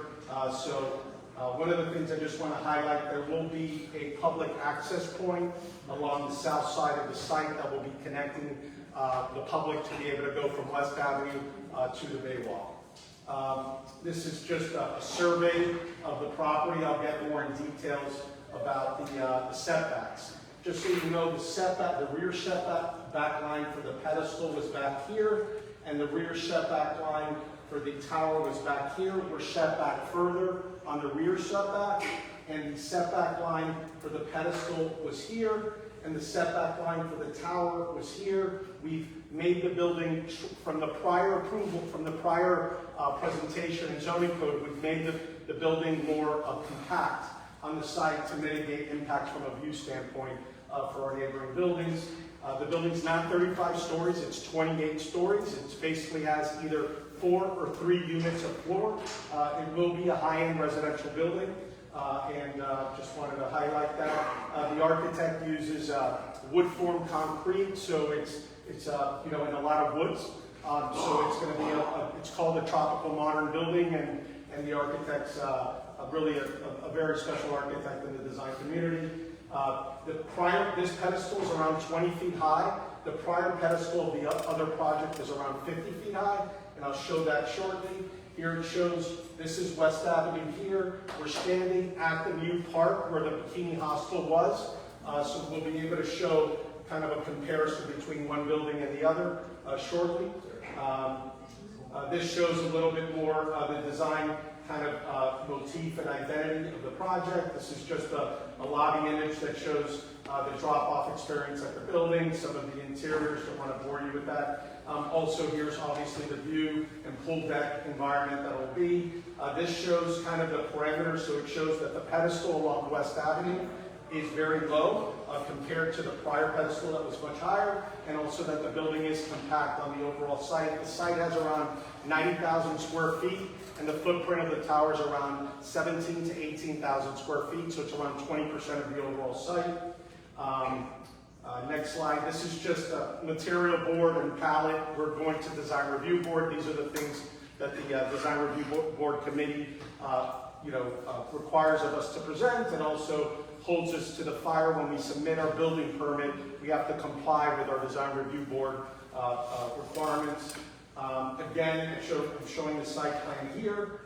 One of the things I just want to highlight, there will be a public access point along the south side of the site that will be connecting the public to be able to go from West Avenue to the Bay Walk. This is just a survey of the property. I'll get more in details about the setbacks. Just so you know, the rear setback line for the pedestal was back here, and the rear setback line for the tower was back here. We're set back further on the rear setback, and the setback line for the pedestal was here, and the setback line for the tower was here. We've made the building, from the prior approval, from the prior presentation and zoning code, we've made the building more compact on the site to mitigate impacts from a view standpoint for our neighboring buildings. The building's not 35 stories, it's 28 stories. It basically has either 4 or 3 units of floor. It will be a high-end residential building, and just wanted to highlight that. The architect uses wood form concrete, so it's in a lot of woods. So it's going to be it's called a tropical modern building, and the architect's really a very special architect in the design community. This pedestal is around 20 feet high. The prior pedestal of the other project is around 50 feet high, and I'll show that shortly. Here it shows, this is West Avenue here. We're standing at the new park where the Bikini Hostel was, so we'll be able to show kind of a comparison between one building and the other shortly. This shows a little bit more of the design kind of motif and identity of the project. This is just a lobby image that shows the drop-off experience at the building, some of the interiors. Don't want to bore you with that. Also, here's obviously the view and pool deck environment that will be. This shows kind of the parameters, so it shows that the pedestal along West Avenue is very low compared to the prior pedestal that was much higher, and also that the building is compact on the overall site. The site has around 90,000 square feet, and the footprint of the tower is around 17,000 to 18,000 square feet, so it's around 20% of the overall site. Next slide. This is just a material board and palette. We're going to design review board. These are the things that the design review board committee requires of us to present, and also holds us to the fire when we submit our building permit. We have to comply with our design review board requirements. Again, I'm showing the site plan here.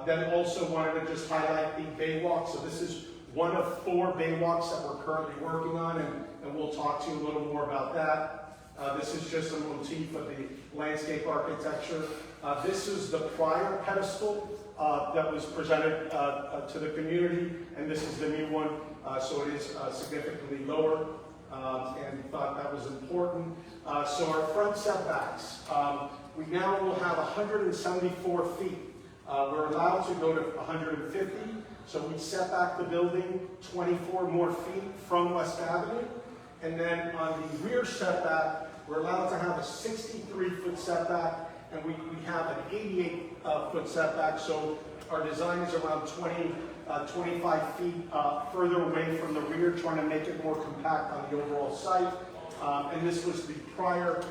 Then also wanted to just highlight the bay walk. So this is one of 4 bay walks that we're currently working on, and we'll talk to you a little more about that. This is just a motif of the landscape architecture. This is the prior pedestal that was presented to the community, and this is the new one, so it is significantly lower, and thought that was important. So our front setbacks, we now will have 174 feet. We're allowed to go to 150, so we set back the building 24 more feet from West Avenue. And then on the rear setback, we're allowed to have a 63-foot setback, and we have an 88-foot setback, so our design is around 25 feet further away from the rear, trying to make it more compact on the overall site. And this was the prior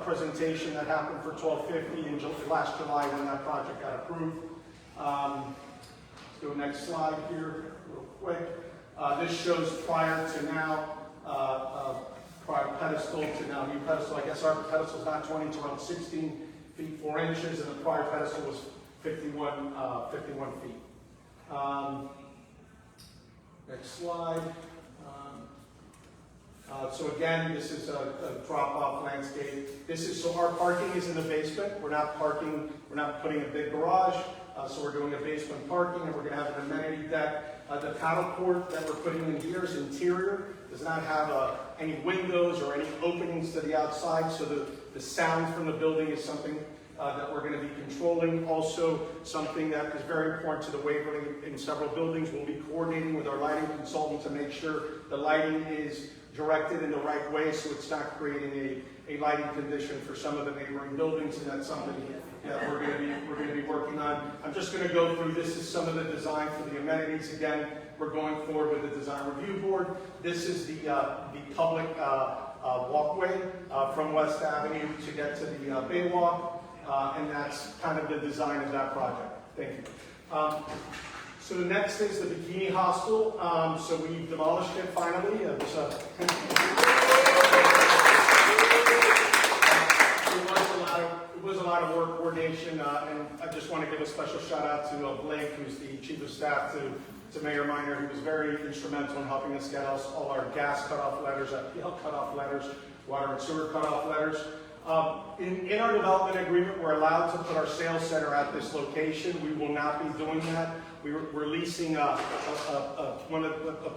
presentation that happened for 1250 in last July when that project got approved. Let's go next slide here real quick. This shows prior to now, prior pedestal to now new pedestal. I guess our pedestal is not 20, it's around 16 feet 4 inches, and the prior pedestal was 51 feet. Next slide. So again, this is a drop-off landscape. This is, so our parking is in the basement. We're not putting a big garage, so we're doing a basement parking, and we're gonna have an amenity deck. The paddle court that we're putting in here is interior, does not have any windows or any openings to the outside, so the sound from the building is something that we're going to be controlling. Also, something that is very important to the Waverly in several buildings. We'll be coordinating with our lighting consultant to make sure the lighting is directed in the right way, so it's not creating a lighting condition for some of the neighboring buildings, and that's something that we're going to be working on. I'm just going to go through. This is some of the design for the amenities. Again, we're going forward with the design review board. This is the public walkway from West Avenue to get to the Bay Walk. And that's kind of the design of that project. Thank you. So the next is the Bikini Hostel. So we demolished it finally. It was a lot of work, coordination, and I just want to give a special shout out to Blake, who's the chief of staff, to Mayor Minor, who was very instrumental in helping us get all our gas cutoff letters, cutoff letters, water and sewer cutoff letters. In our development agreement, we're allowed to put our sales center at this location. We will not be doing that. We're leasing a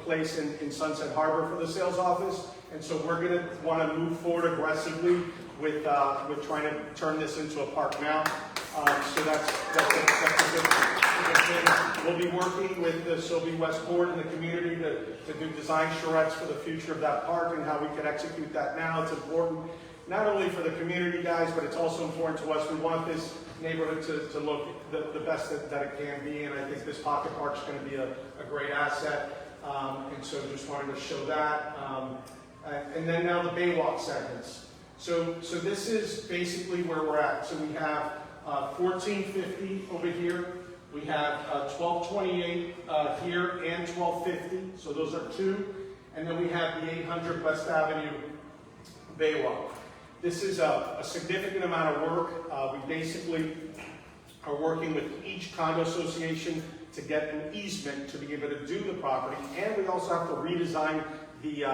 place in Sunset Harbor for the sales office, and so we're going to want to move forward aggressively with trying to turn this into a park now. So that's a good thing. We'll be working with the SoBe West Board and the community to do design charrettes for the future of that park and how we can execute that now. It's important not only for the community guys, but it's also important to us. We want this neighborhood to look the best that it can be, and I think this pocket park is going to be a great asset. And so just wanted to show that. And then now the Baywalk segments. So this is basically where we're at. So we have 1450 over here. We have 1228 here and 1250. So those are 2. And then we have the 800 West Avenue Baywalk. This is a significant amount of work. We basically are working with each condo association to get an easement to be able to do the property, and we also have to redesign the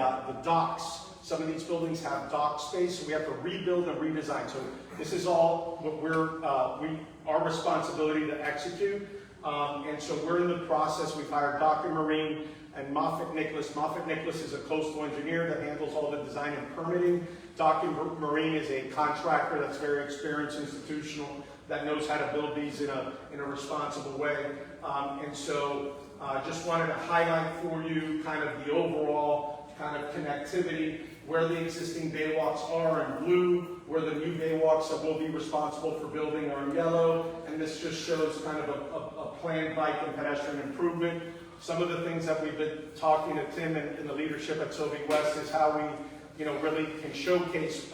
docks. Some of these buildings have dock space, so we have to rebuild and redesign. So this is all what our responsibility to execute. And so we're in the process. We've hired Dr. Marine and Moffitt Nicholas. Moffitt Nicholas is a coastal engineer that handles all the design and permitting. Dr. Marine is a contractor that's very experienced, institutional, that knows how to build these in a responsible way. And so just wanted to highlight for you kind of the overall kind of connectivity, where the existing baywalks are in blue, where the new baywalks that will be responsible for building are in yellow, and this just shows kind of a planned bike and pedestrian improvement. Some of the things that we've been talking to Tim and the leadership at SoBe West is how we really can showcase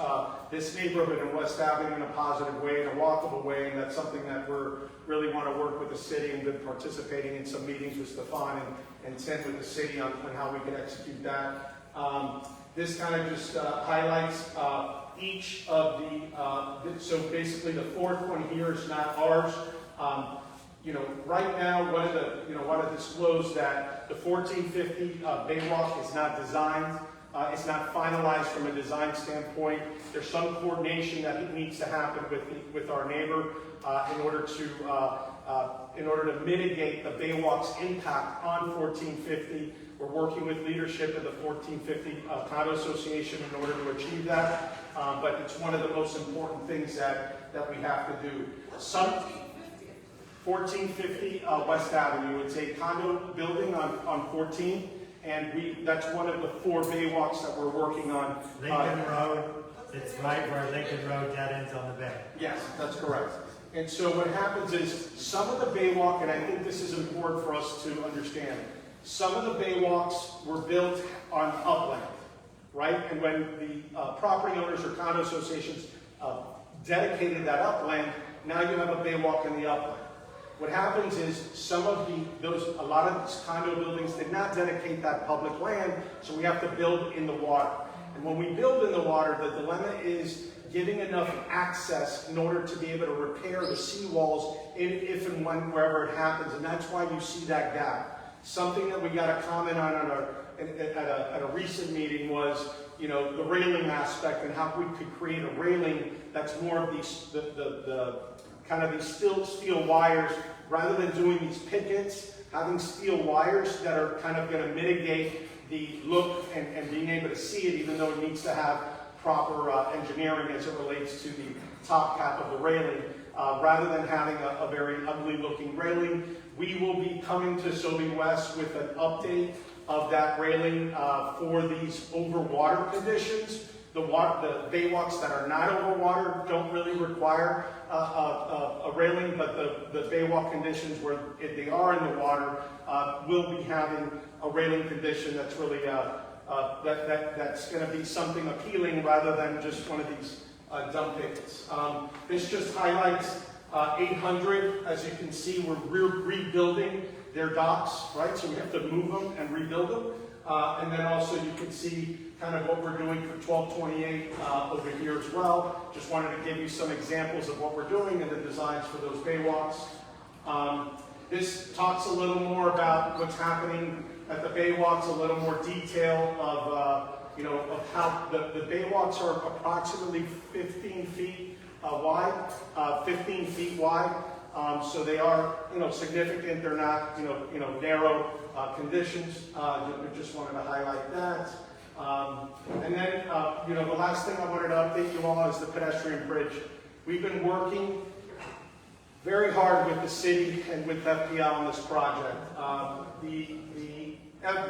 this neighborhood in West Avenue in a positive way, in a walkable way, and that's something that we really want to work with the city, and been participating in some meetings with Stefan and Tim with the city on how we can execute that. This kind of just highlights each of the, so basically the fourth one here is not ours. Right now, want to disclose that the 1450 Baywalk is not designed. It's not finalized from a design standpoint. There's some coordination that needs to happen with our neighbor in order to mitigate the Baywalk's impact on 1450. We're working with leadership of the 1450 Condo Association in order to achieve that. But it's one of the most important things that we have to do. 1450 West Avenue. It's a condo building on 14, and that's one of the 4 Baywalks that we're working on. Lincoln Road, it's right where Lincoln Road dead ends on the bay. Yes, that's correct. And so what happens is some of the Baywalk, and I think this is important for us to understand, some of the Baywalks were built on upland, right? And when the property owners or condo associations dedicated that upland, now you have a Baywalk in the upland. What happens is a lot of these condo buildings did not dedicate that public land, so we have to build in the water. And when we build in the water, the dilemma is giving enough access in order to be able to repair the seawalls if and when, wherever it happens, and that's why you see that gap. Something that we got a comment on at a recent meeting was, the railing aspect and how we could create a railing that's more of these, kind of these steel wires, rather than doing these pickets, having steel wires that are kind of going to mitigate the look and being able to see it, even though it needs to have proper engineering as it relates to the top cap of the railing, rather than having a very ugly looking railing. We will be coming to SoBe West with an update of that railing for these overwater conditions. The Baywalks that are not over water don't really require a railing, but the Baywalk conditions where they are in the water will be having a railing condition that's really that's going to be something appealing rather than just one of these dump pickets. This just highlights 800. As you can see, we're rebuilding their docks, right? So we have to move them and rebuild them. And then also you can see kind of what we're doing for 1228 over here as well. Just wanted to give you some examples of what we're doing and the designs for those Baywalks. This talks a little more about what's happening at the Baywalks, a little more detail of of how the Baywalks are approximately 15 feet wide, 15 feet wide. So they are significant. They're not narrow conditions. We just wanted to highlight that. And then the last thing I wanted to update you all is the pedestrian bridge. We've been working very hard with the city and with FPL on this project.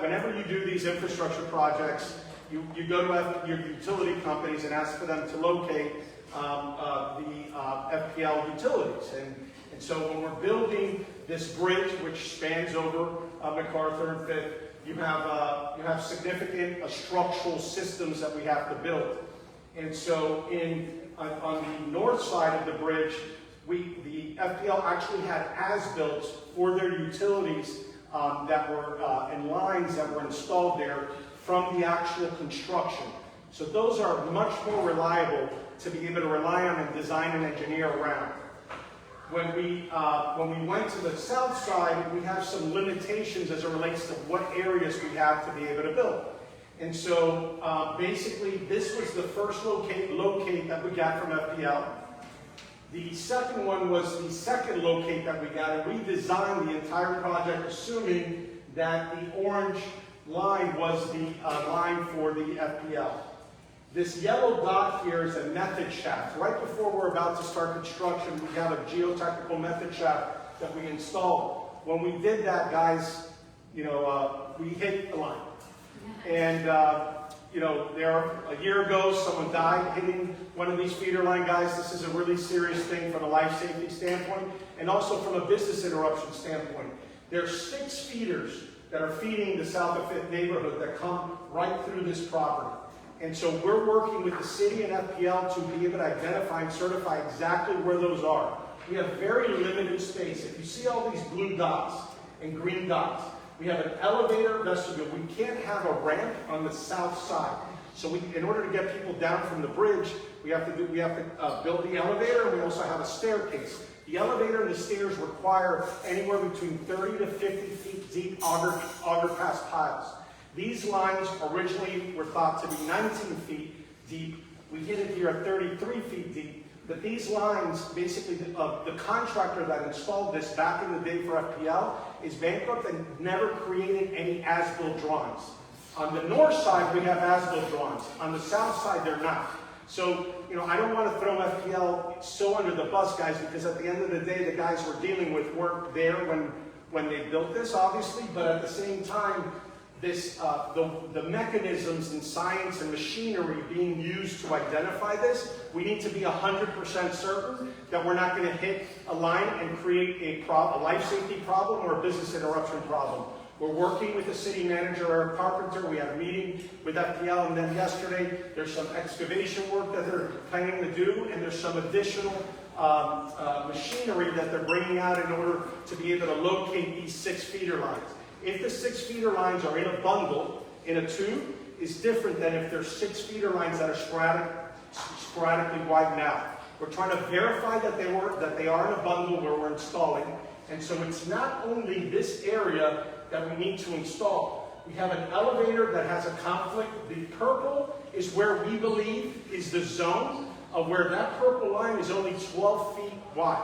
Whenever you do these infrastructure projects, you go to your utility companies and ask for them to locate the FPL utilities. And so when we're building this bridge, which spans over MacArthur and 5th, you have significant structural systems that we have to build. And so on the north side of the bridge, the FPL actually had as-built for their utilities that were and lines that were installed there from the actual construction. So those are much more reliable to be able to rely on and design and engineer around. When we went to the south side, we have some limitations as it relates to what areas we have to be able to build. And so basically this was the first locate that we got from FPL. The second one was the second locate that we got, and we designed the entire project assuming that the orange line was the line for the FPL. This yellow dot here is a method shaft. Right before we're about to start construction, we have a geotechnical method shaft that we installed. When we did that, guys, we hit the line. And a year ago, someone died hitting one of these feeder line guys. This is a really serious thing from a life safety standpoint, and also from a business interruption standpoint. There's 6 feeders that are feeding the South of 5th neighborhood that come right through this property. And so we're working with the city and FPL to be able to identify and certify exactly where those are. We have very limited space. If you see all these blue dots and green dots, we have an elevator vestibule. We can't have a ramp on the south side. So in order to get people down from the bridge, we have to build the elevator, and we also have a staircase. The elevator and the stairs require anywhere between 30 to 50 feet deep auger pass piles. These lines originally were thought to be 19 feet deep. We hit it here at 33 feet deep. But these lines, basically, the contractor that installed this back in the day for FPL is bankrupt and never created any as-built drawings. On the north side, we have as-built drawings. On the south side, they're not. So, I don't want to throw FPL so under the bus, guys, because at the end of the day, the guys we're dealing with weren't there when they built this, obviously, but at the same time, the mechanisms in science and machinery being used to identify this, we need to be 100% certain that we're not going to hit a line and create a life safety problem or a business interruption problem. We're working with the city manager, Eric Carpenter. We had a meeting with FPL, and then yesterday there's some excavation work that they're planning to do, and there's some additional machinery that they're bringing out in order to be able to locate these 6 feeder lines. If the 6 feeder lines are in a bundle, in a tube, is different than if there's 6 feeder lines that are sporadically widened out. We're trying to verify that they are in a bundle where we're installing, and so it's not only this area that we need to install. We have an elevator that has a conflict. The purple is where we believe is the zone of where that purple line is only 12 feet wide.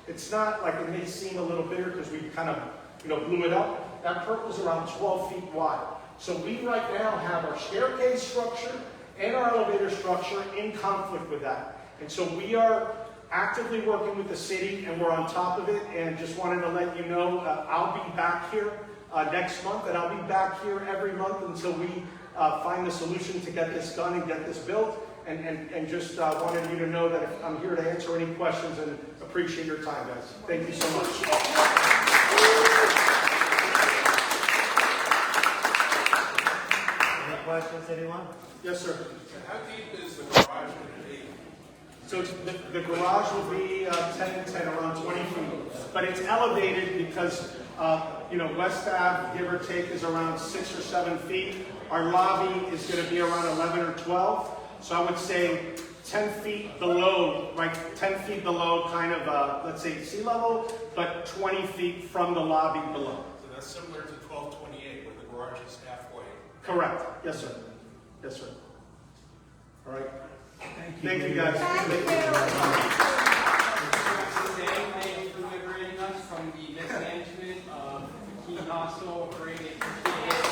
It's not like it may seem a little bigger because we kind of blew it up. That purple is around 12 feet wide. So we right now have our staircase structure and our elevator structure in conflict with that. And so we are actively working with the city, and we're on top of it, and just wanted to let you know I'll be back here next month, and I'll be back here every month until we find the solution to get this done and get this built. And just wanted you to know that I'm here to answer any questions and appreciate your time, guys. Thank you so much. Any questions, anyone? Yes, sir. How deep is the garage going to be? So the garage will be 10 and 10, around 20 feet. But it's elevated because, West Ave, give or take, is around 6 or 7 feet. Our lobby is going to be around 11 or 12. So I would say 10 feet below, right, 10 feet below kind of, let's say, sea level, but 20 feet from the lobby below. So that's similar to 1228, where the garage is halfway. Correct. Yes, sir. Yes, sir. All right. Thank you, guys. Thank you for liberating us from the mismanagement of Key Hostel, great appreciate it.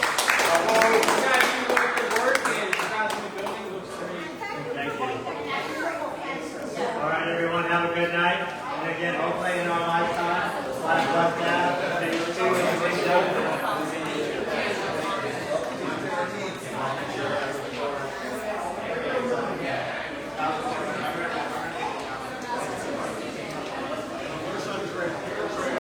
You guys do look good work, and you guys in the building looks great. Thank you. All right, everyone, have a good night. And again, hopefully in our lifetime, West Ave